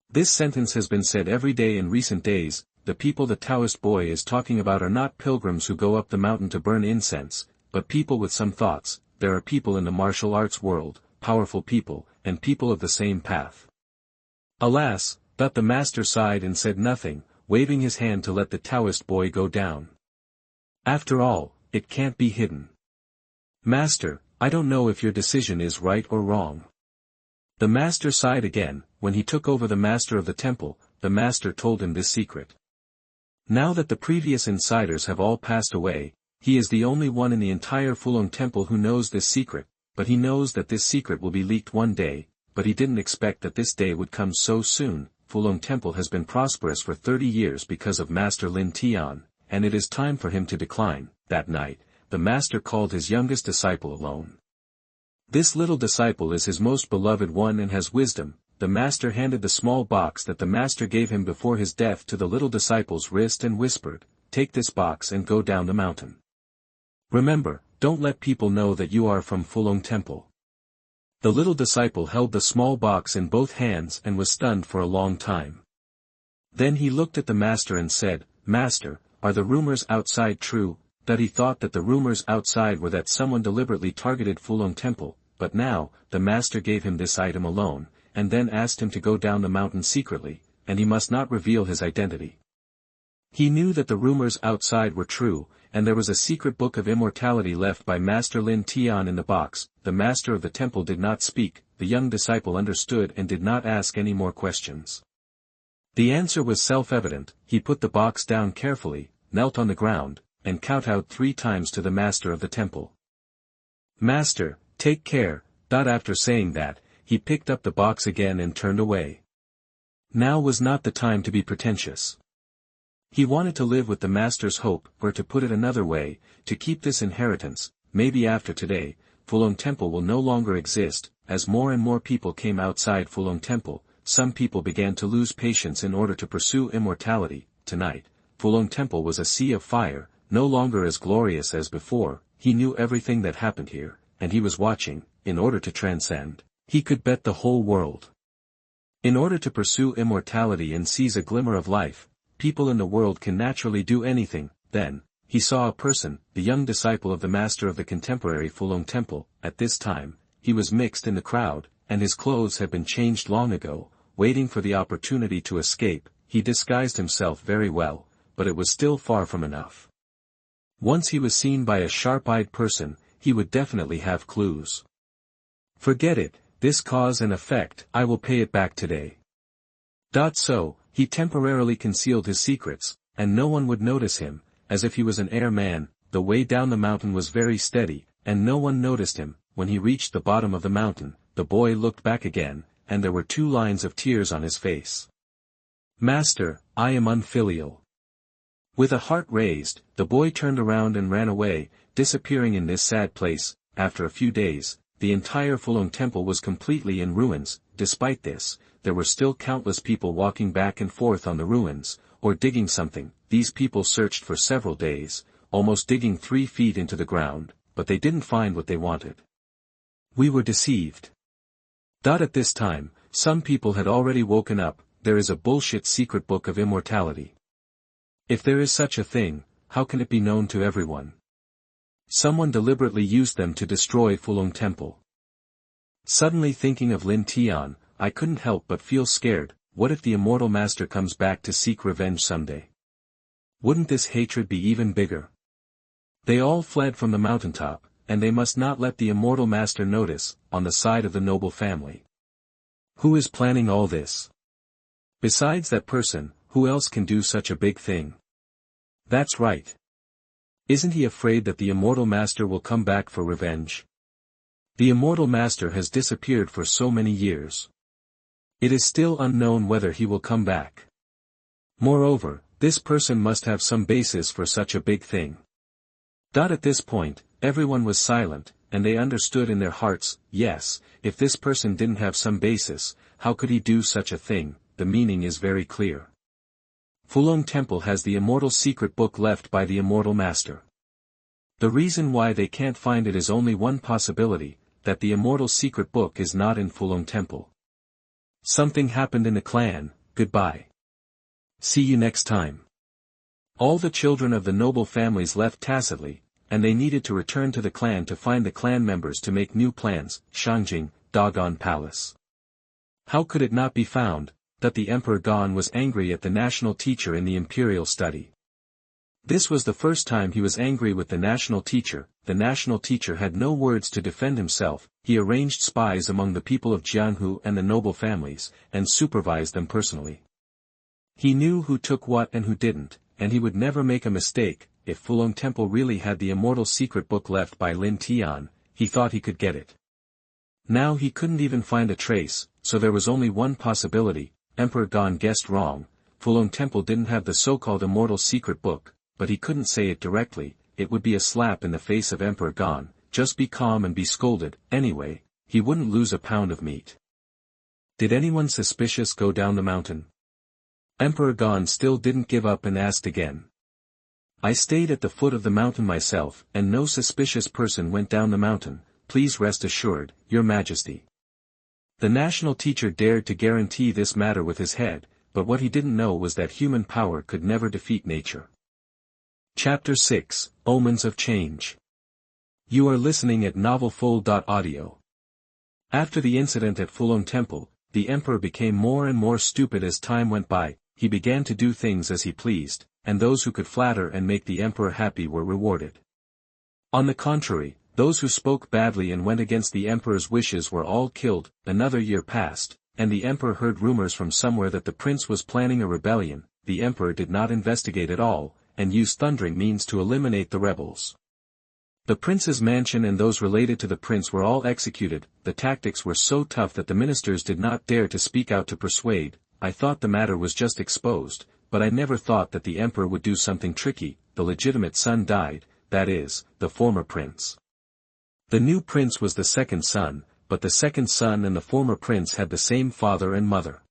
Speaker 1: This sentence has been said every day in recent days. The people the Taoist boy is talking about are not pilgrims who go up the mountain to burn incense, but people with some thoughts. There are people in the martial arts world, powerful people, and people of the same path. Alas, the master sighed and said nothing, waving his hand to let the Taoist boy go down. After all, it can't be hidden. Master, I don't know if your decision is right or wrong. The master sighed again. When he took over the master of the temple, the master told him this secret. Now that the previous insiders have all passed away, he is the only one in the entire Fulong Temple who knows this secret, but he knows that this secret will be leaked one day. But he didn't expect that this day would come so soon. Fulong Temple has been prosperous for 30 years because of Master Lin Tian, and it is time for him to decline. That night, the master called his youngest disciple alone. This little disciple is his most beloved one and has wisdom. The master handed the small box that the master gave him before his death to the little disciple's wrist and whispered, "Take this box and go down the mountain. Remember, don't let people know that you are from Fulong Temple." The little disciple held the small box in both hands and was stunned for a long time. Then he looked at the master and said, "Master, are the rumors outside true?" That he thought that the rumors outside were that someone deliberately targeted Fulong Temple, but now, the master gave him this item alone, and then asked him to go down the mountain secretly, and he must not reveal his identity. He knew that the rumors outside were true, and there was a secret book of immortality left by Master Lin Tian in the box. The master of the temple did not speak. The young disciple understood and did not ask any more questions. The answer was self-evident. He put the box down carefully, knelt on the ground, and kowtowed 3 times to the master of the temple. "Master, take care." After saying that, he picked up the box again and turned away. Now was not the time to be pretentious. He wanted to live with the master's hope, or to put it another way, to keep this inheritance. Maybe after today, Fulong Temple will no longer exist. As more and more people came outside Fulong Temple, some people began to lose patience in order to pursue immortality. Tonight, Fulong Temple was a sea of fire, no longer as glorious as before. He knew everything that happened here, and he was watching. In order to transcend, he could bet the whole world. In order to pursue immortality and seize a glimmer of life, people in the world can naturally do anything. Then, he saw a person, the young disciple of the master of the contemporary Fulong Temple. At this time, he was mixed in the crowd, and his clothes had been changed long ago, waiting for the opportunity to escape. He disguised himself very well, but it was still far from enough. Once he was seen by a sharp-eyed person, he would definitely have clues. Forget it, this cause and effect, I will pay it back today. So, he temporarily concealed his secrets, and no one would notice him, as if he was an airman. The way down the mountain was very steady, and no one noticed him. When he reached the bottom of the mountain, the boy looked back again, and there were 2 lines of tears on his face. Master, I am unfilial. With a heart raised, the boy turned around and ran away, disappearing in this sad place. After a few days, the entire Fulong Temple was completely in ruins. Despite this, there were still countless people walking back and forth on the ruins, or digging something. These people searched for several days, almost digging 3 feet into the ground, but they didn't find what they wanted. We were deceived. At this time, some people had already woken up. There is a bullshit secret book of immortality. If there is such a thing, how can it be known to everyone? Someone deliberately used them to destroy Fulong Temple. Suddenly thinking of Lin Tian, I couldn't help but feel scared. What if the immortal master comes back to seek revenge someday? Wouldn't this hatred be even bigger? They all fled from the mountaintop, and they must not let the immortal master notice. On the side of the noble family. Who is planning all this? Besides that person, who else can do such a big thing? That's right. Isn't he afraid that the immortal master will come back for revenge? The immortal master has disappeared for so many years. It is still unknown whether he will come back. Moreover, this person must have some basis for such a big thing. At this point, everyone was silent, and they understood in their hearts, yes, if this person didn't have some basis, how could he do such a thing? The meaning is very clear. Fulong Temple has the immortal secret book left by the immortal master. The reason why they can't find it is only one possibility, that the immortal secret book is not in Fulong Temple. Something happened in the clan. Goodbye. See you next time. All the children of the noble families left tacitly, and they needed to return to the clan to find the clan members to make new plans. Xianxia, Doggone Palace. How could it not be found, that the Emperor Gon was angry at the national teacher in the Imperial study? This was the first time he was angry with the national teacher. The national teacher had no words to defend himself. He arranged spies among the people of Jianghu and the noble families, and supervised them personally. He knew who took what and who didn't, and he would never make a mistake. If Fulong Temple really had the immortal secret book left by Lin Tian, he thought he could get it. Now he couldn't even find a trace, so there was only one possibility. Emperor Gon guessed wrong. Fulong Temple didn't have the so-called immortal secret book, but he couldn't say it directly. It would be a slap in the face of Emperor Gon. Just be calm and be scolded. Anyway, he wouldn't lose a pound of meat. Did anyone suspicious go down the mountain? Emperor Gon still didn't give up and asked again. I stayed at the foot of the mountain myself, and no suspicious person went down the mountain. Please rest assured, Your Majesty. The national teacher dared to guarantee this matter with his head, but what he didn't know was that human power could never defeat nature. Chapter 6, Omens of Change. You are listening at novelfull.audio. After the incident at Fulong Temple, the emperor became more and more stupid as time went by. He began to do things as he pleased, and those who could flatter and make the emperor happy were rewarded. On the contrary, those who spoke badly and went against the emperor's wishes were all killed. Another year passed, and the emperor heard rumors from somewhere that the prince was planning a rebellion. The emperor did not investigate at all, and used thundering means to eliminate the rebels. The prince's mansion and those related to the prince were all executed. The tactics were so tough that the ministers did not dare to speak out to persuade. I thought the matter was just exposed, but I never thought that the emperor would do something tricky. The legitimate son died, that is, the former prince. The new prince was the second son, but the second son and the former prince had the same father and mother.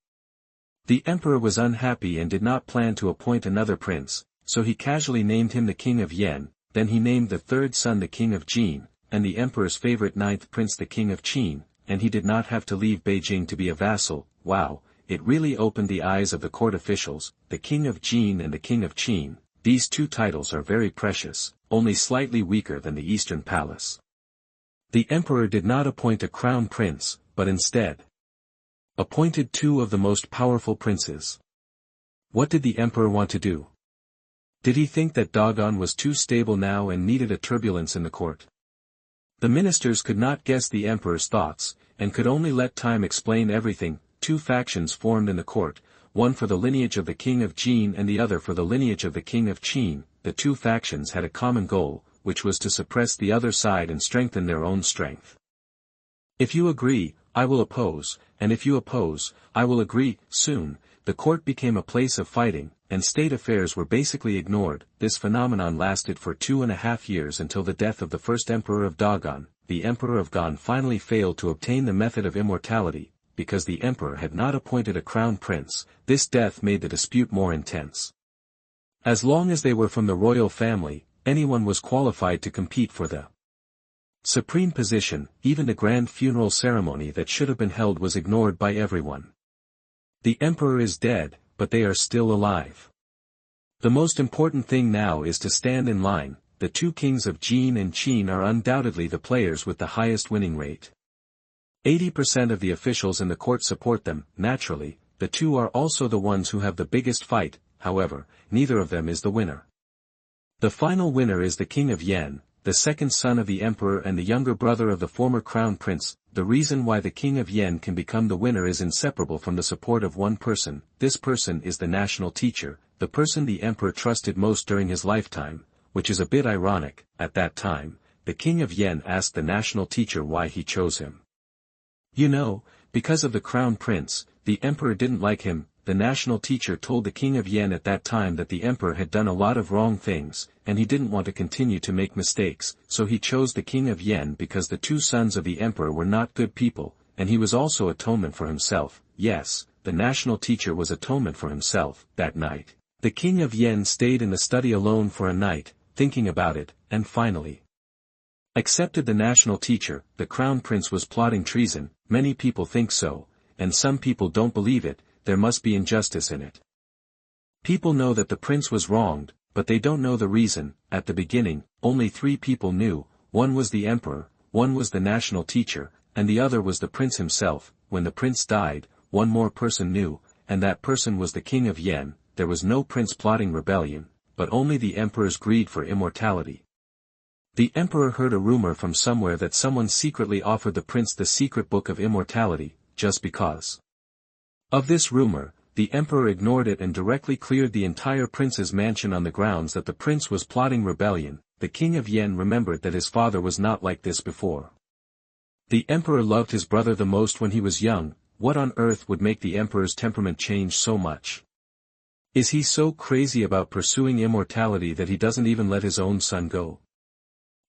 Speaker 1: The emperor was unhappy and did not plan to appoint another prince, so he casually named him the king of Yan. Then he named the third son the king of Jin, and the emperor's favorite ninth prince the king of Qin, and he did not have to leave Beijing to be a vassal. Wow, it really opened the eyes of the court officials. The king of Jin and the king of Qin, these two titles are very precious, only slightly weaker than the Eastern Palace. The emperor did not appoint a crown prince, but instead appointed two of the most powerful princes. What did the emperor want to do? Did he think that Dagon was too stable now and needed a turbulence in the court? The ministers could not guess the emperor's thoughts, and could only let time explain everything. Two factions formed in the court, one for the lineage of the king of Jin and the other for the lineage of the king of Qin. The two factions had a common goal, which was to suppress the other side and strengthen their own strength. If you agree, I will oppose, and if you oppose, I will agree. Soon, the court became a place of fighting, and state affairs were basically ignored. This phenomenon lasted for 2.5 years until the death of the first emperor of Dagon. The emperor of Gan finally failed to obtain the method of immortality, because the emperor had not appointed a crown prince. This death made the dispute more intense. As long as they were from the royal family, anyone was qualified to compete for the supreme position. Even the grand funeral ceremony that should have been held was ignored by everyone. The emperor is dead, but they are still alive. The most important thing now is to stand in line. The two kings of Jin and Qin are undoubtedly the players with the highest winning rate. 80% of the officials in the court support them. Naturally, the two are also the ones who have the biggest fight. However, neither of them is the winner. The final winner is the king of Yan, the second son of the emperor and the younger brother of the former crown prince. The reason why the king of Yan can become the winner is inseparable from the support of one person. This person is the national teacher, the person the emperor trusted most during his lifetime, which is a bit ironic. At that time, the king of Yan asked the national teacher why he chose him. You know, because of the crown prince. The emperor didn't like him. The national teacher told the king of Yan at that time that the emperor had done a lot of wrong things, and he didn't want to continue to make mistakes, so he chose the king of Yan because the two sons of the emperor were not good people, and he was also atonement for himself. Yes, the national teacher was atonement for himself. That night, the king of Yan stayed in the study alone for a night, thinking about it, and finally accepted the national teacher. The crown prince was plotting treason. Many people think so, and some people don't believe it. There must be injustice in it. People know that the prince was wronged, but they don't know the reason. At the beginning, only 3 people knew. One was the emperor, one was the national teacher, and the other was the prince himself. When the prince died, one more person knew, and that person was the king of Yan. There was no prince plotting rebellion, but only the emperor's greed for immortality. The emperor heard a rumor from somewhere that someone secretly offered the prince the secret book of immortality, just because of this rumor. The emperor ignored it and directly cleared the entire prince's mansion on the grounds that the prince was plotting rebellion. The king of Yan remembered that his father was not like this before. The emperor loved his brother the most when he was young. What on earth would make the emperor's temperament change so much? Is he so crazy about pursuing immortality that he doesn't even let his own son go?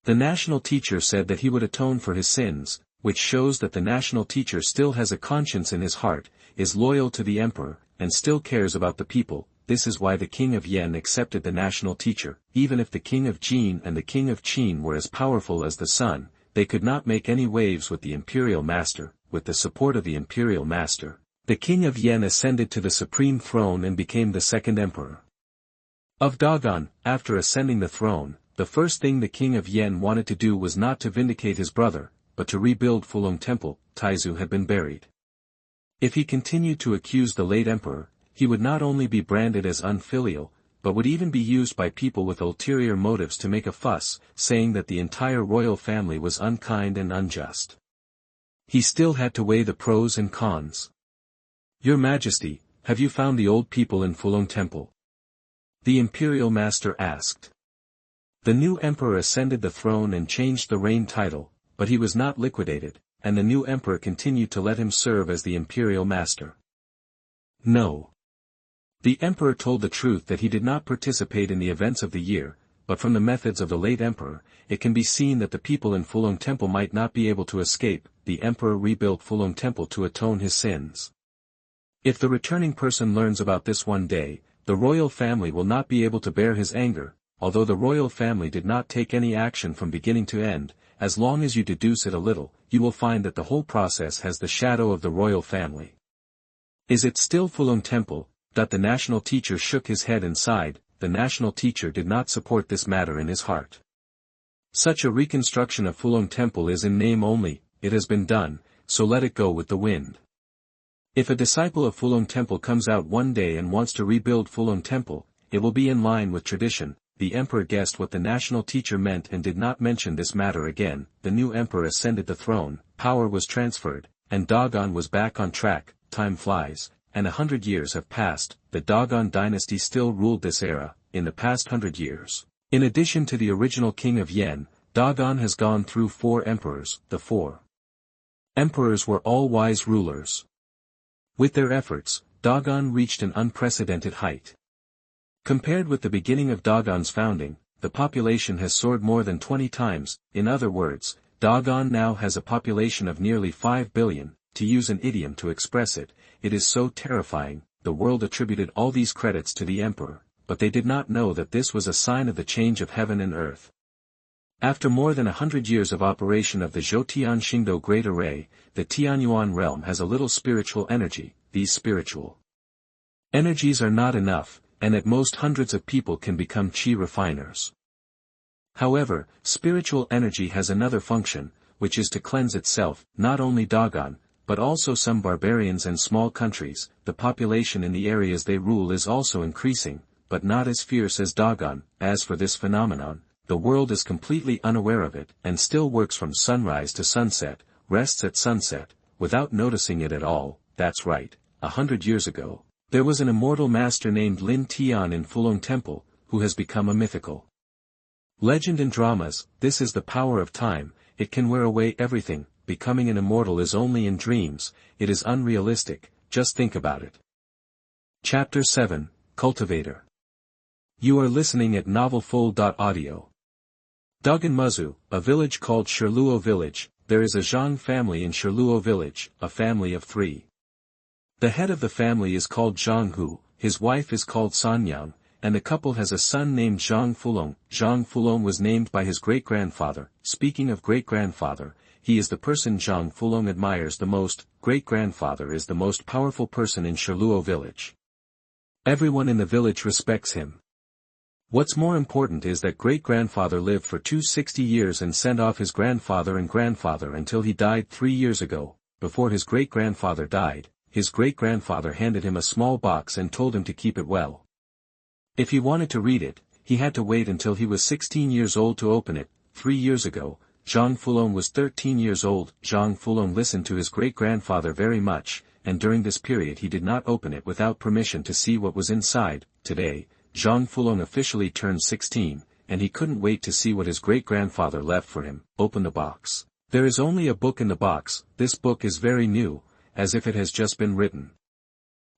Speaker 1: The national teacher said that he would atone for his sins, which shows that the national teacher still has a conscience in his heart, is loyal to the emperor, and still cares about the people. This is why the king of Yan accepted the national teacher. Even if the king of Jin and the king of Qin were as powerful as the sun, they could not make any waves with the imperial master. With the support of the imperial master, the king of Yan ascended to the supreme throne and became the second emperor of Dagon. After ascending the throne, the first thing the king of Yan wanted to do was not to vindicate his brother, but to rebuild Fulong Temple. Taizu had been buried. If he continued to accuse the late emperor, he would not only be branded as unfilial, but would even be used by people with ulterior motives to make a fuss, saying that the entire royal family was unkind and unjust. He still had to weigh the pros and cons. Your Majesty, have you found the old people in Fulong Temple? The imperial master asked. The new emperor ascended the throne and changed the reign title, but he was not liquidated, and the new emperor continued to let him serve as the imperial master. No. The emperor told the truth that he did not participate in the events of the year, but from the methods of the late emperor, it can be seen that the people in Fulong Temple might not be able to escape. The emperor rebuilt Fulong Temple to atone his sins. If the returning person learns about this one day, the royal family will not be able to bear his anger. Although the royal family did not take any action from beginning to end, as long as you deduce it a little, you will find that the whole process has the shadow of the royal family. Is it still Fulong Temple? The national teacher shook his head and sighed. The national teacher did not support this matter in his heart. Such a reconstruction of Fulong Temple is in name only. It has been done, so let it go with the wind. If a disciple of Fulong Temple comes out one day and wants to rebuild Fulong Temple, it will be in line with tradition. The emperor guessed what the national teacher meant and did not mention this matter again. The new emperor ascended the throne, power was transferred, and Dogon was back on track. Time flies, and 100 years have passed. The Dogon dynasty still ruled this era. In the past 100 years, in addition to the original king of Yen, Dogon has gone through 4 emperors. The 4 emperors were all wise rulers. With their efforts, Dogon reached an unprecedented height. Compared with the beginning of Dogon's founding, the population has soared more than 20 times. In other words, Dogon now has a population of nearly 5 billion. To use an idiom to express it, it is so terrifying. The world attributed all these credits to the emperor, but they did not know that this was a sign of the change of heaven and earth. After more than 100 years of operation of the Zhoutian Xingdou Great Array, the Tianyuan realm has a little spiritual energy. These spiritual energies are not enough, and at most hundreds of people can become qi refiners. However, spiritual energy has another function, which is to cleanse itself. Not only Dogon, but also some barbarians and small countries. The population in the areas they rule is also increasing, but not as fierce as Dogon. As for this phenomenon, the world is completely unaware of it, and still works from sunrise to sunset, rests at sunset, without noticing it at all. That's right, 100 years ago, there was an immortal master named Lin Tian in Fulong Temple, who has become a mythical legend in dramas. This is the power of time. It can wear away everything. Becoming an immortal is only in dreams. It is unrealistic. Just think about it. Chapter 7, Cultivator. You are listening at novelfull.audio. Dogon Muzu, a village called Sherluo Village. There is a Zhang family in Sherluo Village, a family of 3. The head of the family is called Zhang Hu, his wife is called Sanyang, and the couple has a son named Zhang Fulong. Zhang Fulong was named by his great-grandfather. Speaking of great-grandfather, he is the person Zhang Fulong admires the most. Great-grandfather is the most powerful person in Sherluo Village. Everyone in the village respects him. What's more important is that great-grandfather lived for 260 years and sent off his grandfather and grandfather until he died 3 years ago. Before his great-grandfather died, his great-grandfather handed him a small box and told him to keep it well. If he wanted to read it, he had to wait until he was 16 years old to open it. 3 years ago, Zhang Fulong was 13 years old. Zhang Fulong listened to his great-grandfather very much, and during this period he did not open it without permission to see what was inside. Today, Zhang Fulong officially turned 16, and he couldn't wait to see what his great-grandfather left for him. Open the box. There is only a book in the box. This book is very new, as if it has just been written.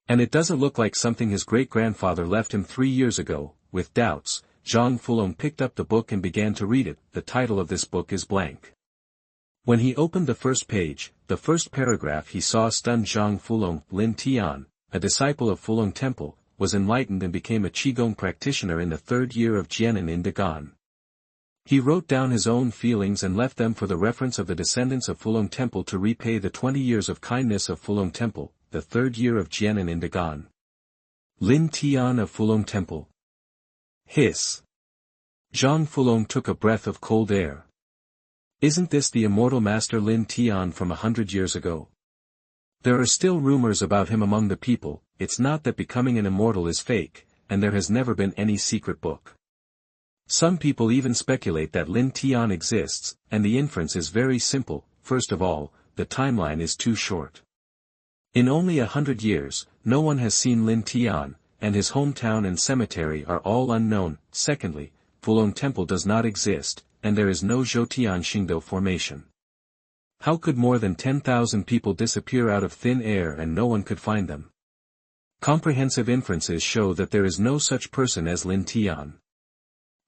Speaker 1: And it doesn't look like something his great-grandfather left him 3 years ago. With doubts, Zhang Fulong picked up the book and began to read it. The title of this book is blank. When he opened the first page, the first paragraph he saw stunned Zhang Fulong. Lin Tian, a disciple of Fulong Temple, was enlightened and became a Qigong practitioner in the 3rd year of Jianan in Dagon. He wrote down his own feelings and left them for the reference of the descendants of Fulong Temple to repay the 20 years of kindness of Fulong Temple, the 3rd year of Jianan in Dagon. Lin Tian of Fulong Temple. Hiss. Zhang Fulong took a breath of cold air. Isn't this the immortal master Lin Tian from 100 years ago? There are still rumors about him among the people. It's not that becoming an immortal is fake, and there has never been any secret book. Some people even speculate that Lin Tian exists, and the inference is very simple. First of all, the timeline is too short. In only 100 years, no one has seen Lin Tian, and his hometown and cemetery are all unknown. Secondly, Fulong Temple does not exist, and there is no Zhoutian Xingdou formation. How could more than 10,000 people disappear out of thin air and no one could find them? Comprehensive inferences show that there is no such person as Lin Tian.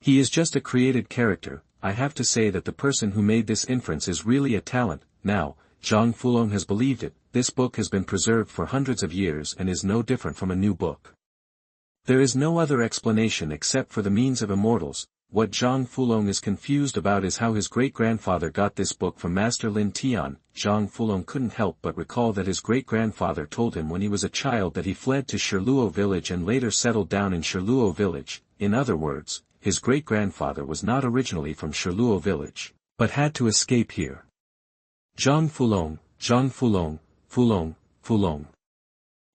Speaker 1: He is just a created character. I have to say that the person who made this inference is really a talent. Now, Zhang Fulong has believed it. This book has been preserved for hundreds of years and is no different from a new book. There is no other explanation except for the means of immortals. What Zhang Fulong is confused about is how his great-grandfather got this book from Master Lin Tian. Zhang Fulong couldn't help but recall that his great-grandfather told him when he was a child that he fled to Shiluo village and later settled down in Shiluo village. In other words, his great-grandfather was not originally from Shiluo village, but had to escape here. Zhang Fulong, Zhang Fulong, Fulong, Fulong.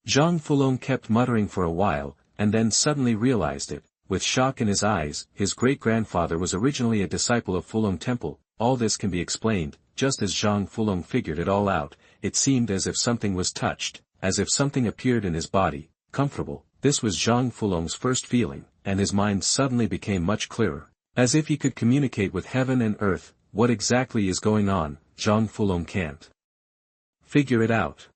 Speaker 1: Zhang Fulong kept muttering for a while, and then suddenly realized it. With shock in his eyes, his great-grandfather was originally a disciple of Fulong Temple. All this can be explained, just as Zhang Fulong figured it all out. It seemed as if something was touched, as if something appeared in his body, comfortable. This was Zhang Fulong's first feeling, and his mind suddenly became much clearer. As if he could communicate with heaven and earth. What exactly is going on? Zhang Fulong can't figure it out.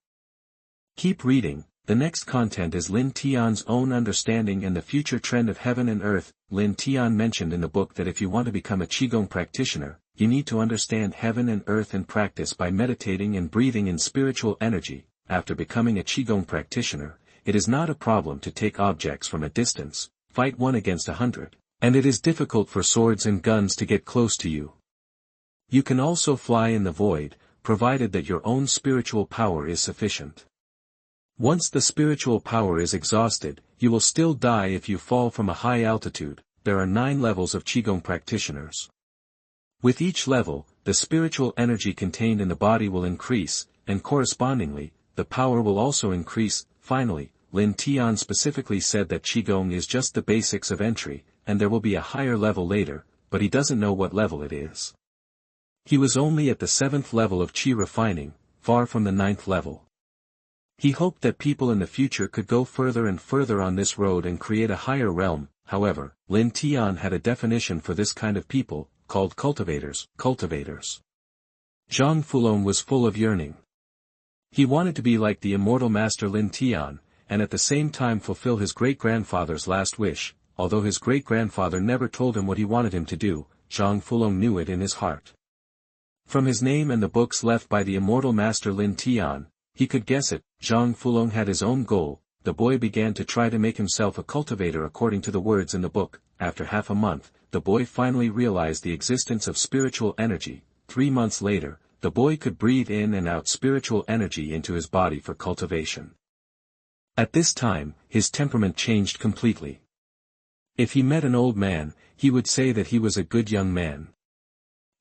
Speaker 1: Keep reading. The next content is Lin Tian's own understanding and the future trend of heaven and earth. Lin Tian mentioned in the book that if you want to become a Qigong practitioner, you need to understand heaven and earth and practice by meditating and breathing in spiritual energy. After becoming a Qigong practitioner, it is not a problem to take objects from a distance, fight 1 against 100, and it is difficult for swords and guns to get close to you. You can also fly in the void, provided that your own spiritual power is sufficient. Once the spiritual power is exhausted, you will still die if you fall from a high altitude. There are 9 levels of Qigong practitioners. With each level, the spiritual energy contained in the body will increase, and correspondingly, the power will also increase. Finally, Lin Tian specifically said that Qigong is just the basics of entry, and there will be a higher level later, but he doesn't know what level it is. He was only at the 7th level of Qi refining, far from the 9th level. He hoped that people in the future could go further and further on this road and create a higher realm. However, Lin Tian had a definition for this kind of people, called cultivators. Cultivators. Zhang Fulong was full of yearning. He wanted to be like the immortal master Lin Tian, and at the same time fulfill his great-grandfather's last wish. Although his great-grandfather never told him what he wanted him to do, Zhang Fulong knew it in his heart. From his name and the books left by the immortal master Lin Tian, he could guess it. Zhang Fulong had his own goal. The boy began to try to make himself a cultivator according to the words in the book. After half a month, the boy finally realized the existence of spiritual energy. 3 months later, the boy could breathe in and out spiritual energy into his body for cultivation. At this time, his temperament changed completely. If he met an old man, he would say that he was a good young man.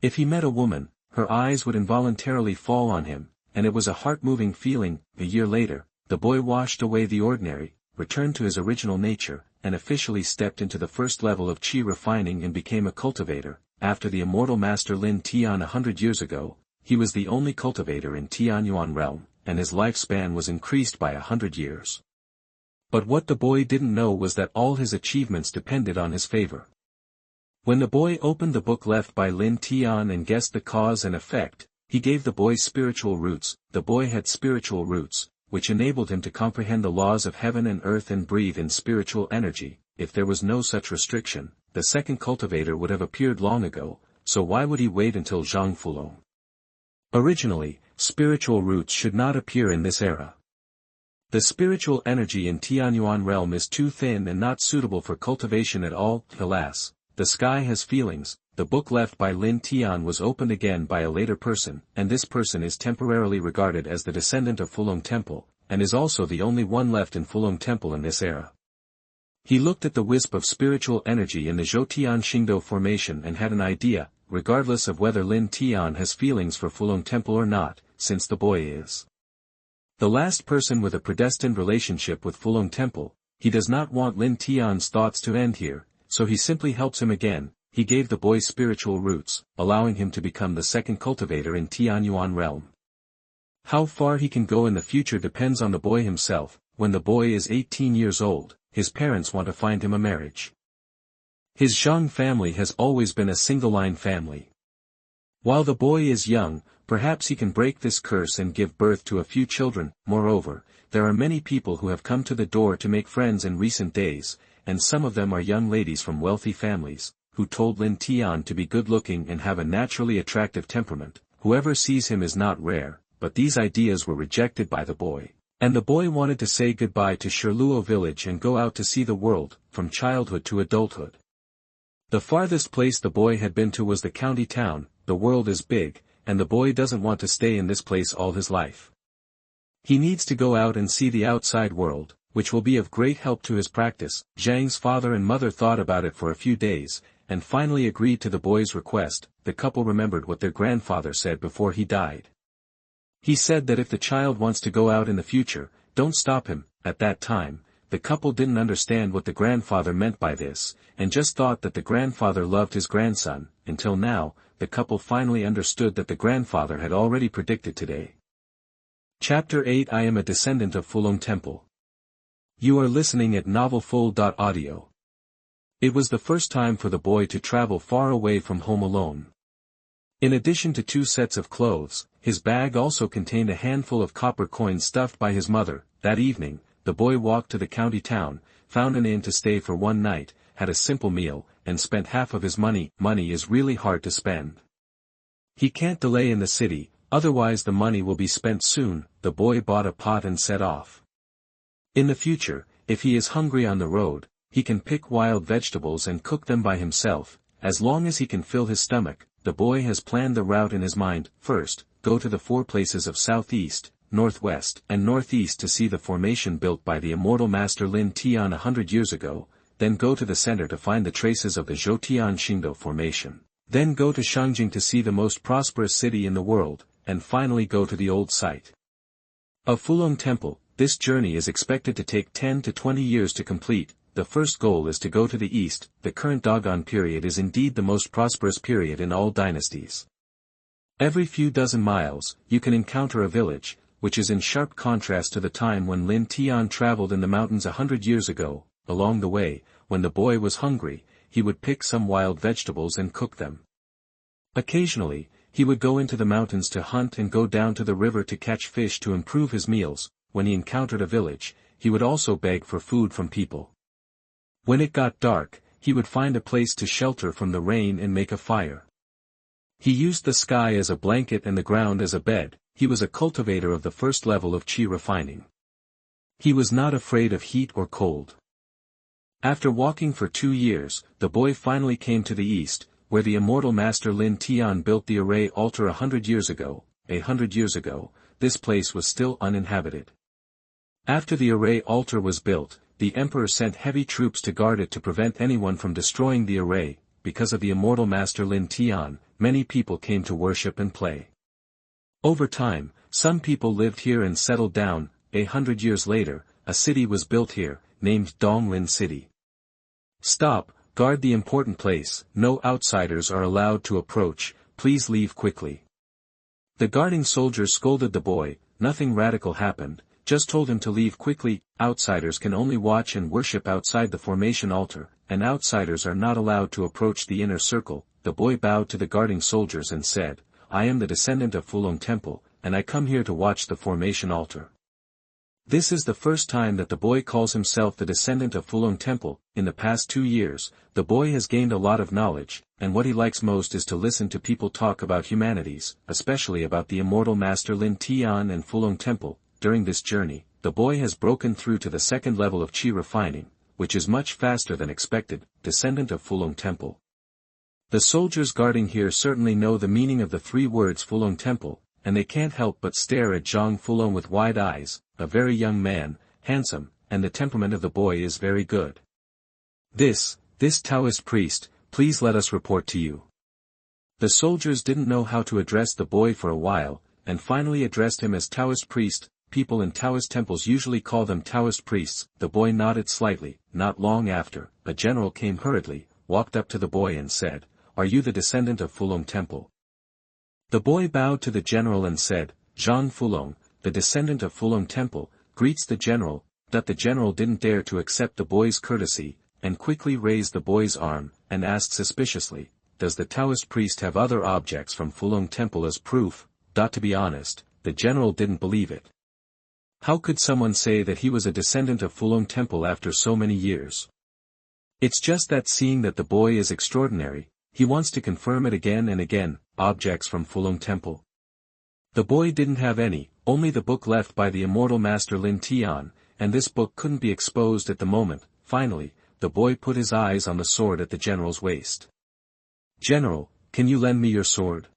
Speaker 1: If he met a woman, her eyes would involuntarily fall on him, and it was a heart-moving feeling. A year later, the boy washed away the ordinary, returned to his original nature, and officially stepped into the first level of Qi refining and became a cultivator. After the immortal master Lin Tian 100 years ago, he was the only cultivator in Tianyuan realm, and his lifespan was increased by 100 years. But what the boy didn't know was that all his achievements depended on his favor. When the boy opened the book left by Lin Tian and guessed the cause and effect, he gave the boy spiritual roots. The boy had spiritual roots, which enabled him to comprehend the laws of heaven and earth and breathe in spiritual energy. If there was no such restriction, the second cultivator would have appeared long ago, so why would he wait until Zhang Fulong? Originally, spiritual roots should not appear in this era. The spiritual energy in Tianyuan realm is too thin and not suitable for cultivation at all. Alas, the sky has feelings. The book left by Lin Tian was opened again by a later person, and this person is temporarily regarded as the descendant of Fulong Temple, and is also the only one left in Fulong Temple in this era. He looked at the wisp of spiritual energy in the Zhoutian Xingdou formation and had an idea, regardless of whether Lin Tian has feelings for Fulong Temple or not, since the boy is the last person with a predestined relationship with Fulong Temple, he does not want Lin Tian's thoughts to end here, so he simply helps him again. He gave the boy spiritual roots, allowing him to become the second cultivator in Tianyuan realm. How far he can go in the future depends on the boy himself. When the boy is 18 years old, his parents want to find him a marriage. His Zhang family has always been a single-line family. While the boy is young, perhaps he can break this curse and give birth to a few children. Moreover, there are many people who have come to the door to make friends in recent days, and some of them are young ladies from wealthy families, who told Lin Tian to be good-looking and have a naturally attractive temperament. Whoever sees him is not rare, but these ideas were rejected by the boy. And the boy wanted to say goodbye to Shirluo village and go out to see the world, from childhood to adulthood. The farthest place the boy had been to was the county town. The world is big, and the boy doesn't want to stay in this place all his life. He needs to go out and see the outside world, which will be of great help to his practice. Zhang's father and mother thought about it for a few days, and finally agreed to the boy's request. The couple remembered what their grandfather said before he died. He said that if the child wants to go out in the future, don't stop him. At that time, the couple didn't understand what the grandfather meant by this, and just thought that the grandfather loved his grandson. Until now, the couple finally understood that the grandfather had already predicted today. Chapter 8 I am a descendant of Fulong Temple. You are listening at novelfull.audio. It was the first time for the boy to travel far away from home alone. In addition to 2 sets of clothes, his bag also contained a handful of copper coins stuffed by his mother. That evening, the boy walked to the county town, found an inn to stay for one night, had a simple meal, and spent half of his money. Money is really hard to spend. He can't delay in the city, otherwise the money will be spent soon. The boy bought a pot and set off. In the future, if he is hungry on the road, he can pick wild vegetables and cook them by himself, as long as he can fill his stomach. The boy has planned the route in his mind. First, go to the 4 places of southeast, northwest, and northeast to see the formation built by the immortal master Lin Tian 100 years ago, then go to the center to find the traces of the Zhoutian Xingdou formation. Then go to Shangjing to see the most prosperous city in the world, and finally go to the old site of Fulong Temple. This journey is expected to take 10 to 20 years to complete. The first goal is to go to the east. The current Dogon period is indeed the most prosperous period in all dynasties. Every few dozen miles, you can encounter a village, which is in sharp contrast to the time when Lin Tian traveled in the mountains 100 years ago. Along the way, when the boy was hungry, he would pick some wild vegetables and cook them. Occasionally, he would go into the mountains to hunt and go down to the river to catch fish to improve his meals. When he encountered a village, he would also beg for food from people. When it got dark, he would find a place to shelter from the rain and make a fire. He used the sky as a blanket and the ground as a bed. He was a cultivator of the first level of qi refining. He was not afraid of heat or cold. After walking for 2 years, the boy finally came to the east, where the immortal master Lin Tian built the array altar 100 years ago. 100 years ago, this place was still uninhabited. After the array altar was built, the emperor sent heavy troops to guard it to prevent anyone from destroying the array. Because of the immortal master Lin Tian, many people came to worship and play. Over time, some people lived here and settled down. 100 years later, a city was built here, named Donglin City. Stop, guard the important place. No outsiders are allowed to approach. Please leave quickly. The guarding soldier scolded the boy. Nothing radical happened, just told him to leave quickly. Outsiders can only watch and worship outside the formation altar, and outsiders are not allowed to approach the inner circle. The boy bowed to the guarding soldiers and said, I am the descendant of Fulong Temple, and I come here to watch the formation altar. This is the first time that the boy calls himself the descendant of Fulong Temple. In the past 2 years, the boy has gained a lot of knowledge, and what he likes most is to listen to people talk about humanities, especially about the immortal master Lin Tian and Fulong Temple. During this journey, the boy has broken through to the 2nd level of qi refining, which is much faster than expected. Descendant of Fulong Temple. The soldiers guarding here certainly know the meaning of the 3 words Fulong Temple, and they can't help but stare at Zhang Fulong with wide eyes. A very young man, handsome, and the temperament of the boy is very good. This Taoist priest, please let us report to you. The soldiers didn't know how to address the boy for a while, and finally addressed him as Taoist priest. People in Taoist temples usually call them Taoist priests. The boy nodded slightly. Not long after, a general came hurriedly, walked up to the boy and said, Are you the descendant of Fulong Temple? The boy bowed to the general and said, Zhang Fulong, the descendant of Fulong Temple, greets the general. That the general didn't dare to accept the boy's courtesy, and quickly raised the boy's arm, and asked suspiciously, "Does the Taoist priest have other objects from Fulong Temple as proof?" To be honest, the general didn't believe it. How could someone say that he was a descendant of Fulong Temple after so many years? It's just that seeing that the boy is extraordinary, he wants to confirm it again and again. Objects from Fulong Temple. The boy didn't have any, only the book left by the immortal master Lin Tian, and this book couldn't be exposed at the moment. Finally, the boy put his eyes on the sword at the general's waist. "General, can you lend me your sword?"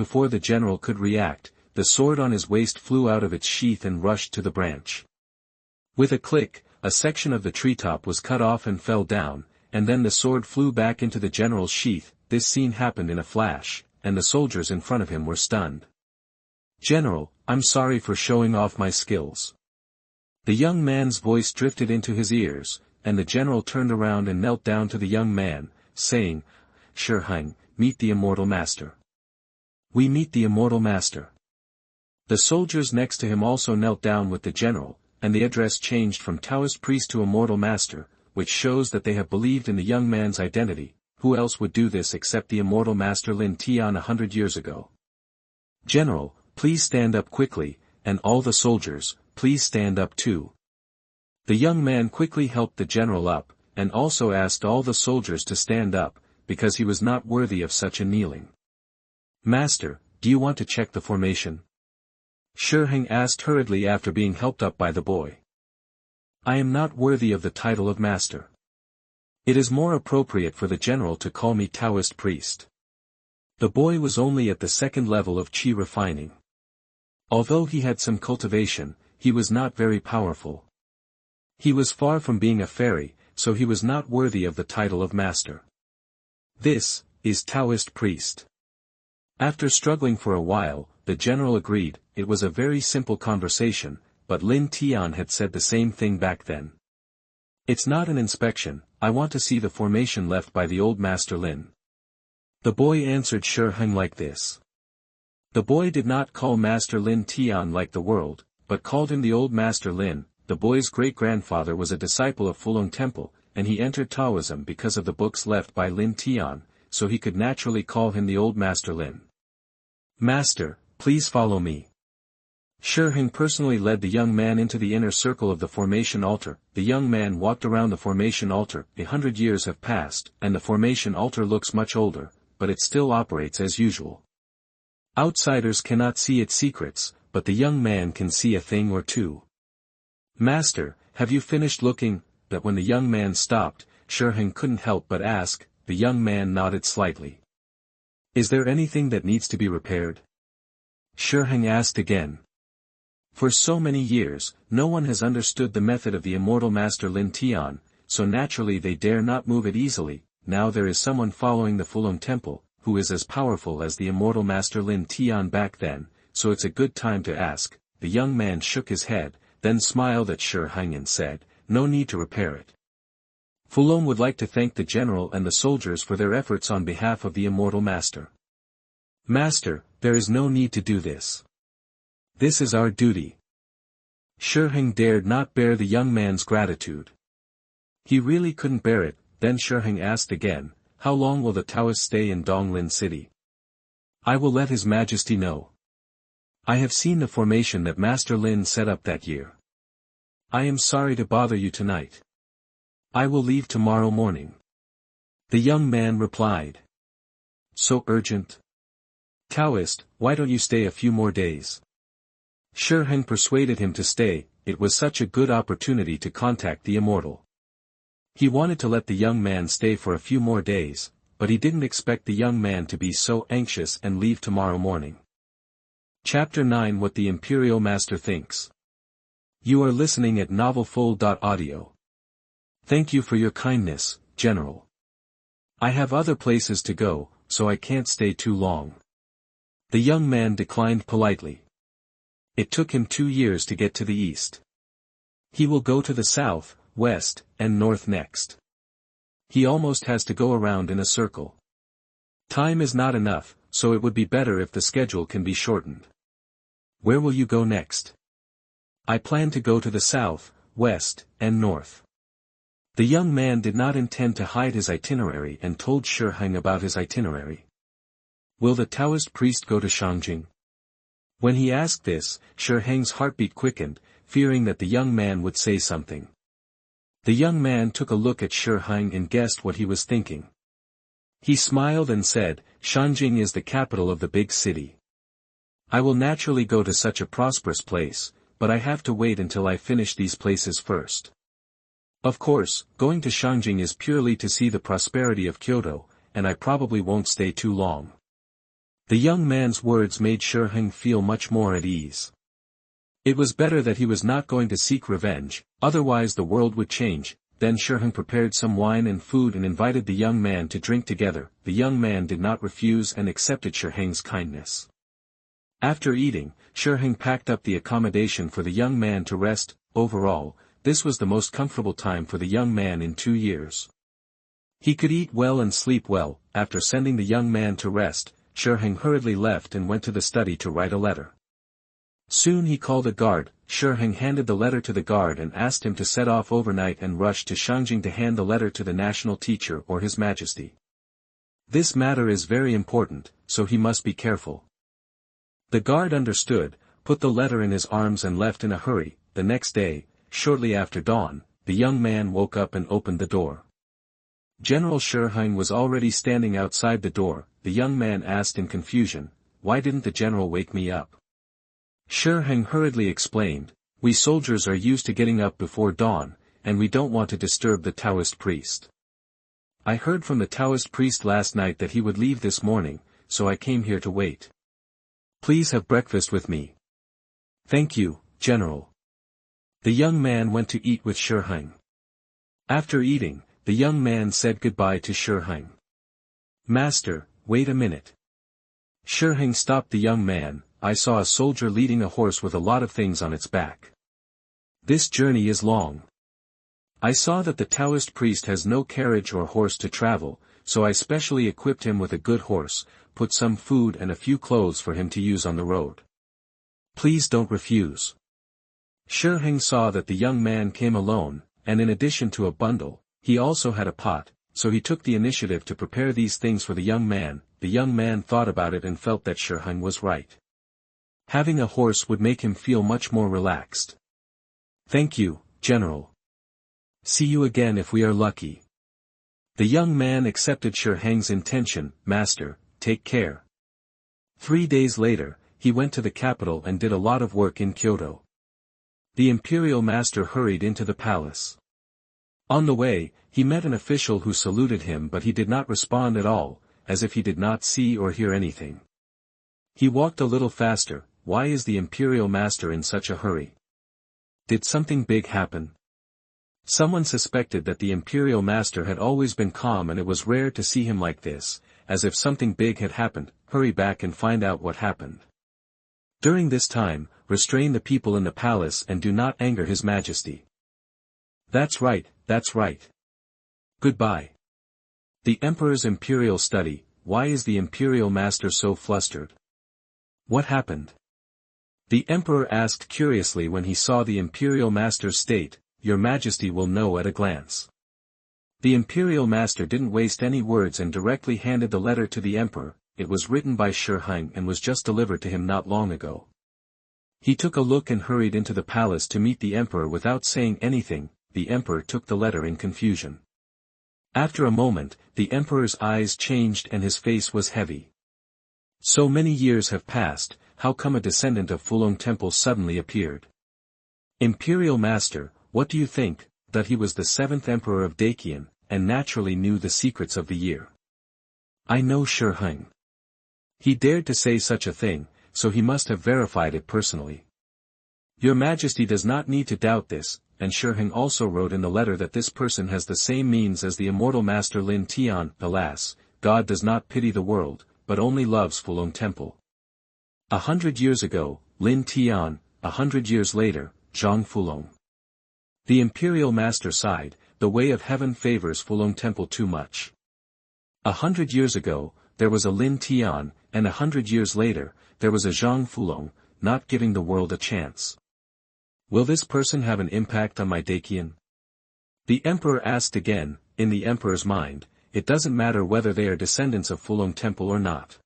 Speaker 1: Before the general could react, the sword on his waist flew out of its sheath and rushed to the branch. With a click, a section of the treetop was cut off and fell down, and then the sword flew back into the general's sheath. This scene happened in a flash, and the soldiers in front of him were stunned. "General, I'm sorry for showing off my skills." The young man's voice drifted into his ears, and the general turned around and knelt down to the young man, saying, "Xuanhuan, meet the immortal master." "We meet the immortal master." The soldiers next to him also knelt down with the general, and the address changed from Taoist priest to immortal master, which shows that they have believed in the young man's identity. Who else would do this except the immortal master Lin Tian 100 years ago? "General, please stand up quickly, and all the soldiers, please stand up too." The young man quickly helped the general up, and also asked all the soldiers to stand up, because he was not worthy of such a kneeling. "Master, do you want to check the formation?" Xuanhuan asked hurriedly after being helped up by the boy. "I am not worthy of the title of master. It is more appropriate for the general to call me Taoist priest." The boy was only at the second level of qi refining. Although he had some cultivation, he was not very powerful. He was far from being a fairy, so he was not worthy of the title of master. "This is Taoist priest." After struggling for a while, the general agreed. It was a very simple conversation, but Lin Tian had said the same thing back then. "It's not an inspection, I want to see the formation left by the old master Lin." The boy answered Xuanhuan like this. The boy did not call master Lin Tian like the world, but called him the old master Lin. The boy's great-grandfather was a disciple of Fulong Temple, and he entered Taoism because of the books left by Lin Tian, so he could naturally call him the old master Lin. "Master, please follow me." Xuanhuan personally led the young man into the inner circle of the formation altar. The young man walked around the formation altar. 100 years have passed, and the formation altar looks much older, but it still operates as usual. Outsiders cannot see its secrets, but the young man can see a thing or two. "Master, have you finished looking?" But when the young man stopped, Xuanhuan couldn't help but ask. The young man nodded slightly. "Is there anything that needs to be repaired?" Xuanhuan asked again. For so many years, no one has understood the method of the immortal master Lin Tian, so naturally they dare not move it easily. Now there is someone following the Fulong Temple, who is as powerful as the immortal master Lin Tian back then, so it's a good time to ask. The young man shook his head, then smiled at Xuanhuan and said, "No need to repair it. Fulong would like to thank the general and the soldiers for their efforts on behalf of the immortal master." "Master, there is no need to do this. This is our duty." Xuanhuan dared not bear the young man's gratitude. He really couldn't bear it. Then Xuanhuan asked again, "How long will the Taoists stay in Donglin City?" "I will let His Majesty know. I have seen the formation that Master Lin set up that year. I am sorry to bother you tonight. I will leave tomorrow morning." The young man replied. "So urgent? Taoist, why don't you stay a few more days?" Xuanhuan persuaded him to stay. It was such a good opportunity to contact the immortal. He wanted to let the young man stay for a few more days, but he didn't expect the young man to be so anxious and leave tomorrow morning. Chapter 9 What the Imperial Master Thinks. You are listening at novelfull.audio. Thank you for your kindness, General. I have other places to go, so I can't stay too long. The young man declined politely. It took him 2 years to get to the east. He will go to the south, west, and north next. He almost has to go around in a circle. Time is not enough, so it would be better if the schedule can be shortened. Where will you go next? I plan to go to the south, west, and north. The young man did not intend to hide his itinerary and told Xuanhuan about his itinerary. Will the Taoist priest go to Shangjing? When he asked this, Xuanhuan's heartbeat quickened, fearing that the young man would say something. The young man took a look at Xuanhuan and guessed what he was thinking. He smiled and said, Shangjing is the capital of the big city. I will naturally go to such a prosperous place, but I have to wait until I finish these places first. Of course, going to Shangjing is purely to see the prosperity of Kyoto, and I probably won't stay too long. The young man's words made Xuanhuan feel much more at ease. It was better that he was not going to seek revenge, otherwise the world would change. Then Xuanhuan prepared some wine and food and invited the young man to drink together. The young man did not refuse and accepted Xuanhuan's kindness. After eating, Xuanhuan packed up the accommodation for the young man to rest. Overall, this was the most comfortable time for the young man in 2 years. He could eat well and sleep well. After sending the young man to rest, Xuanhuan hurriedly left and went to the study to write a letter. Soon he called a guard. Xuanhuan handed the letter to the guard and asked him to set off overnight and rush to Shangjing to hand the letter to the national teacher or His Majesty. This matter is very important, so he must be careful. The guard understood, put the letter in his arms and left in a hurry. The next day, shortly after dawn, the young man woke up and opened the door. General Xuanhuan was already standing outside the door. The young man asked in confusion, "Why didn't the general wake me up?" Xuanhuan hurriedly explained, "We soldiers are used to getting up before dawn, and we don't want to disturb the Taoist priest. I heard from the Taoist priest last night that he would leave this morning, so I came here to wait. Please have breakfast with me." "Thank you, General." The young man went to eat with Xuanhuan. After eating, the young man said goodbye to Xuanhuan. "Master, wait a minute." Xuanhuan stopped the young man. "I saw a soldier leading a horse with a lot of things on its back. This journey is long. I saw that the Taoist priest has no carriage or horse to travel, so I specially equipped him with a good horse, put some food and a few clothes for him to use on the road. Please don't refuse." Xuanhuan saw that the young man came alone, and in addition to a bundle, he also had a pot, so he took the initiative to prepare these things for the young man. The young man thought about it and felt that Xuanhuan was right. Having a horse would make him feel much more relaxed. "Thank you, General. See you again if we are lucky." The young man accepted Xuanhuan's intention. "Master, take care." 3 days later, he went to the capital and did a lot of work in Kyoto. The Imperial Master hurried into the palace. On the way, he met an official who saluted him, but he did not respond at all, as if he did not see or hear anything. He walked a little faster. Why is the Imperial Master in such a hurry? Did something big happen? Someone suspected that the Imperial Master had always been calm and it was rare to see him like this, as if something big had happened. Hurry back and find out what happened. During this time, restrain the people in the palace and do not anger His Majesty. That's right, that's right. Goodbye. The Emperor's Imperial Study. Why is the Imperial Master so flustered? What happened? The Emperor asked curiously when he saw the Imperial Master's state. Your Majesty will know at a glance. The Imperial Master didn't waste any words and directly handed the letter to the Emperor. It was written by Xuanhuan and was just delivered to him not long ago. He took a look and hurried into the palace to meet the Emperor without saying anything. The Emperor took the letter in confusion. After a moment, the Emperor's eyes changed and his face was heavy. So many years have passed, how come a descendant of Fulong Temple suddenly appeared? Imperial Master, what do you think? That he was the 7th Emperor of Dakian, and naturally knew the secrets of the year. I know Xuanhuan. He dared to say such a thing, so he must have verified it personally. Your Majesty does not need to doubt this, and Xuanhuan also wrote in the letter that this person has the same means as the immortal Master Lin Tian. Alas, God does not pity the world, but only loves Fulong Temple. 100 years ago, Lin Tian, 100 years later, Zhang Fulong. The Imperial Master sighed. The way of heaven favors Fulong Temple too much. 100 years ago, there was a Lin Tian, and 100 years later, there was a Zhang Fulong, not giving the world a chance. Will this person have an impact on my Dakian? The emperor asked again. In the emperor's mind, it doesn't matter whether they are descendants of Fulong Temple or not.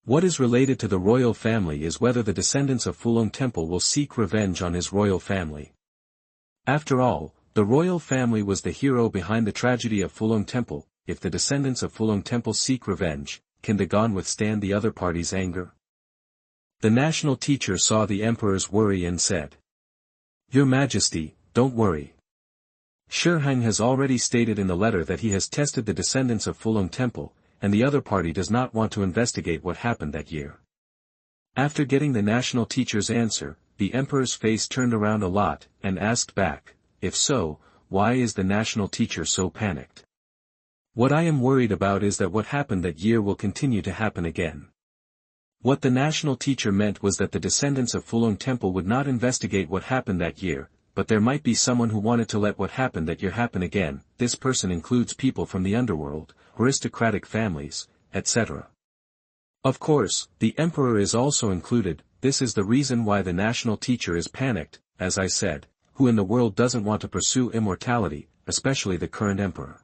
Speaker 1: What is related to the royal family is whether the descendants of Fulong Temple will seek revenge on his royal family. After all, the royal family was the hero behind the tragedy of Fulong Temple. If the descendants of Fulong Temple seek revenge, can the Gan withstand the other party's anger? The national teacher saw the emperor's worry and said, "Your Majesty, don't worry. Xuanhuan has already stated in the letter that he has tested the descendants of Fulong Temple, and the other party does not want to investigate what happened that year." After getting the national teacher's answer, the emperor's face turned around a lot, and asked back, "If so, why is the national teacher so panicked?" "What I am worried about is that what happened that year will continue to happen again." What the national teacher meant was that the descendants of Fulong Temple would not investigate what happened that year, but there might be someone who wanted to let what happened that year happen again. This person includes people from the underworld, aristocratic families, etc. Of course, the emperor is also included. This is the reason why the national teacher is panicked, as I said. Who in the world doesn't want to pursue immortality, especially the current emperor?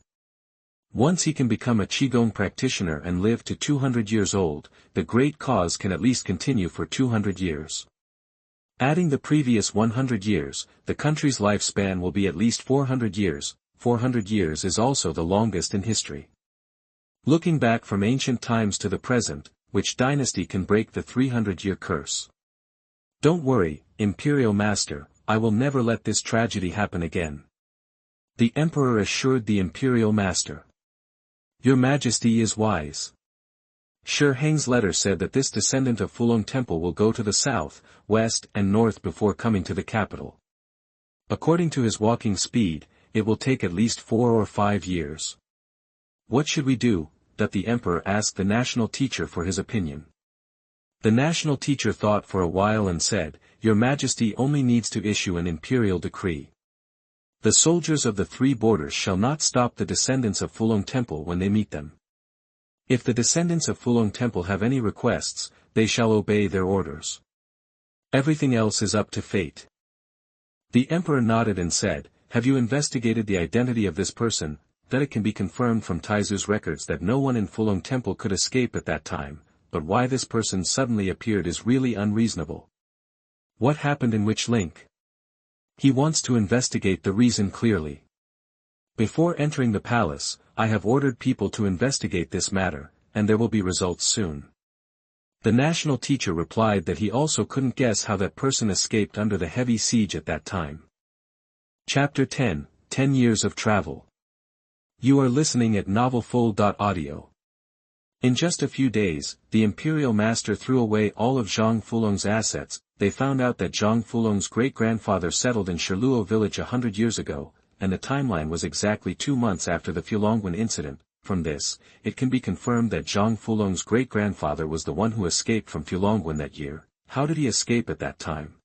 Speaker 1: Once he can become a Qigong practitioner and live to 200 years old, the great cause can at least continue for 200 years. Adding the previous 100 years, the country's lifespan will be at least 400 years. 400 years is also the longest in history. Looking back from ancient times to the present, which dynasty can break the 300-year curse? Don't worry, Imperial Master, I will never let this tragedy happen again. The emperor assured the Imperial Master. Your Majesty is wise. Xuanhuan's letter said that this descendant of Fulong Temple will go to the south, west and north before coming to the capital. According to his walking speed, it will take at least 4 or 5 years. What should we do? That the emperor asked the national teacher for his opinion. The national teacher thought for a while and said, Your Majesty only needs to issue an imperial decree. The soldiers of the 3 borders shall not stop the descendants of Fulong Temple when they meet them. If the descendants of Fulong Temple have any requests, they shall obey their orders. Everything else is up to fate. The emperor nodded and said, Have you investigated the identity of this person, that it can be confirmed from Taizu's records that no one in Fulong Temple could escape at that time, but why this person suddenly appeared is really unreasonable. What happened in which link? He wants to investigate the reason clearly. Before entering the palace, I have ordered people to investigate this matter, and there will be results soon. The national teacher replied that he also couldn't guess how that person escaped under the heavy siege at that time. Chapter 10, 10 Years of Travel. You are listening at novelfull.audio. In just a few days, the Imperial Master threw away all of Zhang Fulong's assets. They found out that Zhang Fulong's great-grandfather settled in Shiluo village 100 years ago, and the timeline was exactly 2 months after the Fulonghuan incident. From this, it can be confirmed that Zhang Fulong's great-grandfather was the one who escaped from Fulonghuan that year. How did he escape at that time?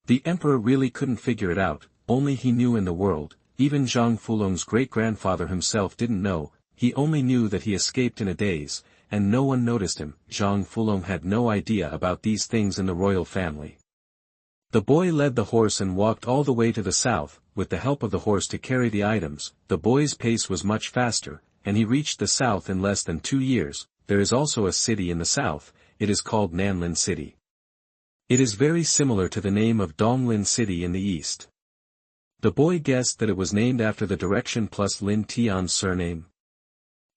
Speaker 1: The emperor really couldn't figure it out, only he knew in the world, even Zhang Fulong's great-grandfather himself didn't know. He only knew that he escaped in a daze, and no one noticed him. Zhang Fulong had no idea about these things in the royal family. The boy led the horse and walked all the way to the south, with the help of the horse to carry the items. The boy's pace was much faster, and he reached the south in less than 2 years. There is also a city in the south, it is called Nanlin City. It is very similar to the name of Donglin City in the east. The boy guessed that it was named after the direction plus Lin Tian's surname.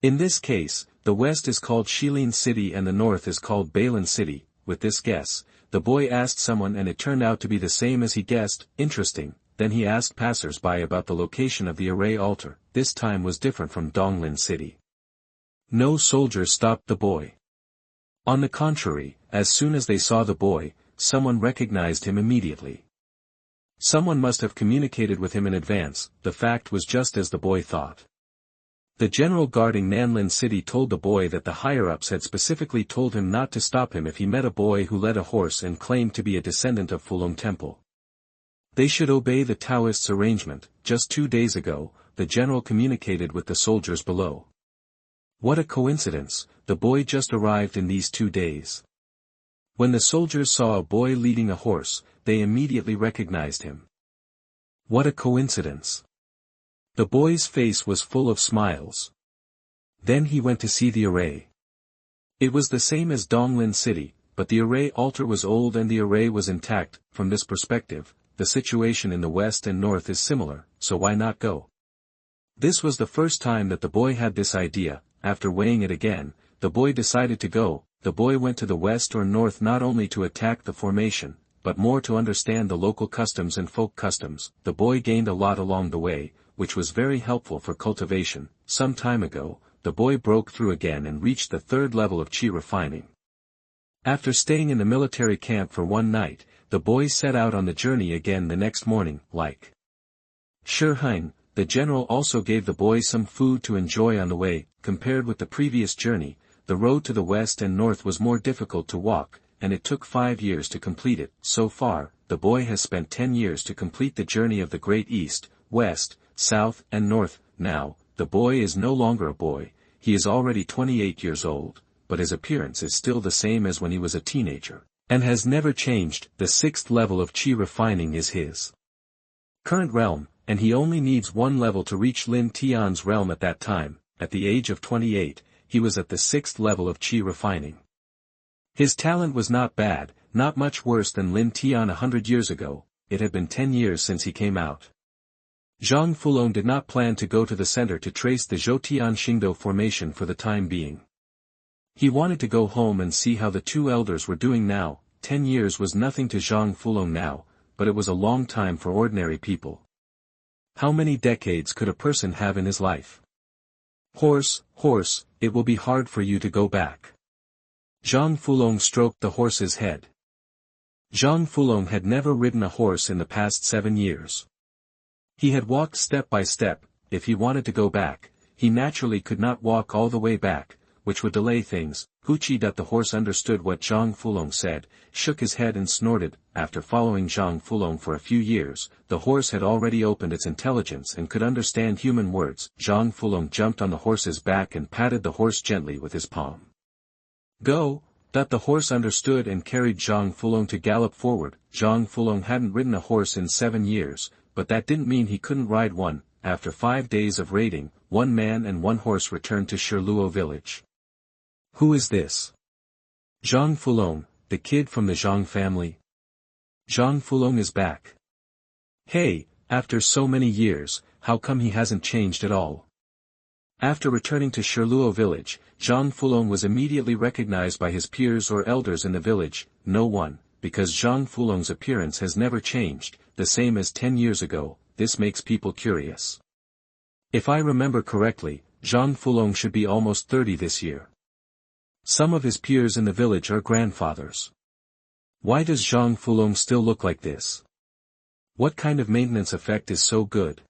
Speaker 1: In this case, the west is called Shilin City and the north is called Bailin City. With this guess, the boy asked someone and it turned out to be the same as he guessed. Interesting. Then he asked passers-by about the location of the array altar. This time was different from Donglin City. No soldier stopped the boy. On the contrary, as soon as they saw the boy, someone recognized him immediately. Someone must have communicated with him in advance. The fact was just as the boy thought. The general guarding Nanlin City told the boy that the higher-ups had specifically told him not to stop him if he met a boy who led a horse and claimed to be a descendant of Fulong Temple. They should obey the Taoists' arrangement. Just 2 days ago, the general communicated with the soldiers below. What a coincidence, the boy just arrived in these 2 days. When the soldiers saw a boy leading a horse, they immediately recognized him. What a coincidence. The boy's face was full of smiles. Then he went to see the array. It was the same as Donglin City, but the array altar was old and the array was intact. From this perspective, the situation in the west and north is similar, so why not go? This was the first time that the boy had this idea. After weighing it again, the boy decided to go. The boy went to the west or north not only to attack the formation, but more to understand the local customs and folk customs. The boy gained a lot along the way, which was very helpful for cultivation. Some time ago, the boy broke through again and reached the third level of chi refining. After staying in the military camp for one night, the boy set out on the journey again the next morning. Like Xuanhuan, the general also gave the boy some food to enjoy on the way. Compared with the previous journey, the road to the west and north was more difficult to walk, and it took 5 years to complete it. So far, the boy has spent 10 years to complete the journey of the Great East, West, South and North. Now, the boy is no longer a boy, he is already 28 years old, but his appearance is still the same as when he was a teenager, and has never changed. The 6th level of chi refining is his current realm, and he only needs one level to reach Lin Tian's realm at that time. At the age of 28, he was at the 6th level of chi refining. His talent was not bad, not much worse than Lin Tian 100 years ago. It had been 10 years since he came out. Zhang Fulong did not plan to go to the center to trace the Zhoutian Xingdo formation for the time being. He wanted to go home and see how the two elders were doing now. 10 years was nothing to Zhang Fulong now, but it was a long time for ordinary people. How many decades could a person have in his life? Horse, it will be hard for you to go back. Zhang Fulong stroked the horse's head. Zhang Fulong had never ridden a horse in the past 7 years. He had walked step by step. If he wanted to go back, he naturally could not walk all the way back, which would delay things. The horse understood what Zhang Fulong said, shook his head and snorted. After following Zhang Fulong for a few years, the horse had already opened its intelligence and could understand human words. Zhang Fulong jumped on the horse's back and patted the horse gently with his palm. Go! The horse understood and carried Zhang Fulong to gallop forward. Zhang Fulong hadn't ridden a horse in 7 years, but that didn't mean he couldn't ride one. After 5 days of raiding, 1 man and 1 horse returned to Shirluo village. Who is this? Zhang Fulong, the kid from the Zhang family. Zhang Fulong is back. Hey, after so many years, how come he hasn't changed at all? After returning to Shirluo village, Zhang Fulong was immediately recognized by his peers or elders in the village. No one, because Zhang Fulong's appearance has never changed, the same as 10 years ago. This makes people curious. If I remember correctly, Zhang Fulong should be almost 30 this year. Some of his peers in the village are grandfathers. Why does Zhang Fulong still look like this? What kind of maintenance effect is so good?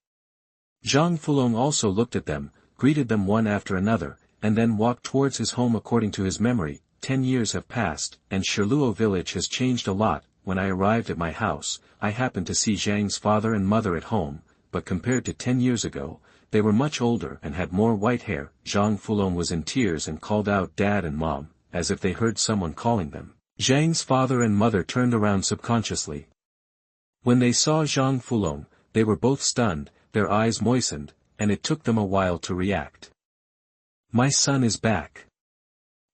Speaker 1: Zhang Fulong also looked at them, greeted them one after another, and then walked towards his home according to his memory. 10 years have passed, and Shirluo village has changed a lot. When I arrived at my house, I happened to see Zhang's father and mother at home, but compared to 10 years ago, they were much older and had more white hair. Zhang Fulong was in tears and called out Dad and Mom, as if they heard someone calling them. Zhang's father and mother turned around subconsciously. When they saw Zhang Fulong, they were both stunned, their eyes moistened, and it took them a while to react. My son is back.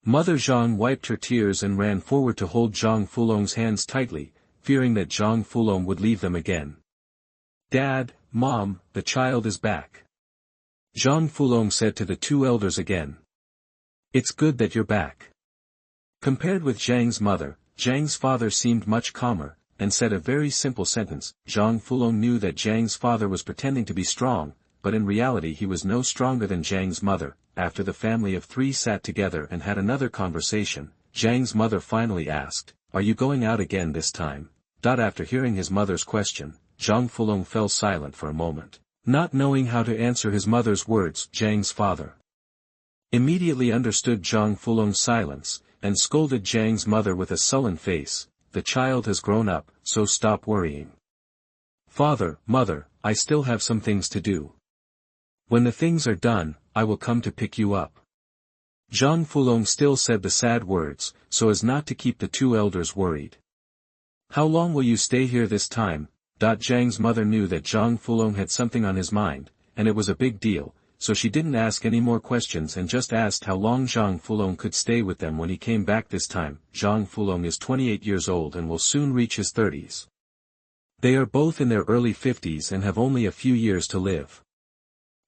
Speaker 1: Mother Zhang wiped her tears and ran forward to hold Zhang Fulong's hands tightly, fearing that Zhang Fulong would leave them again. Dad, Mom, the child is back. Zhang Fulong said to the two elders again. It's good that you're back. Compared with Zhang's mother, Zhang's father seemed much calmer, and said a very simple sentence. Zhang Fulong knew that Zhang's father was pretending to be strong, but in reality he was no stronger than Zhang's mother. After the family of 3 sat together and had another conversation, Zhang's mother finally asked, Are you going out again this time? After hearing his mother's question, Zhang Fulong fell silent for a moment, not knowing how to answer his mother's words. Zhang's father immediately understood Zhang Fulong's silence, and scolded Zhang's mother with a sullen face. The child has grown up, so stop worrying. Father, mother, I still have some things to do. When the things are done, I will come to pick you up. Zhang Fulong still said the sad words, so as not to keep the two elders worried. How long will you stay here this time? Zhang's mother knew that Zhang Fulong had something on his mind, and it was a big deal, so she didn't ask any more questions and just asked how long Zhang Fulong could stay with them when he came back this time. Zhang Fulong is 28 years old and will soon reach his 30s. They are both in their early 50s and have only a few years to live.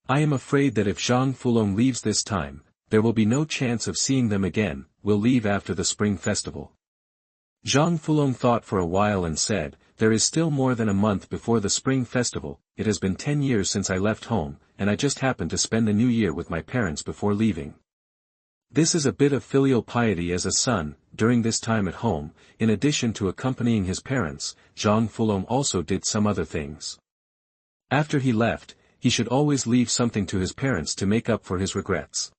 Speaker 1: I am afraid that if Zhang Fulong leaves this time, there will be no chance of seeing them again. We'll leave after the spring festival. Zhang Fulong thought for a while and said, there is still more than a month before the spring festival. It has been 10 years since I left home, and I just happened to spend the new year with my parents before leaving. This is a bit of filial piety as a son. During this time at home, in addition to accompanying his parents, Zhang Fulong also did some other things. After he left, he should always leave something to his parents to make up for his regrets.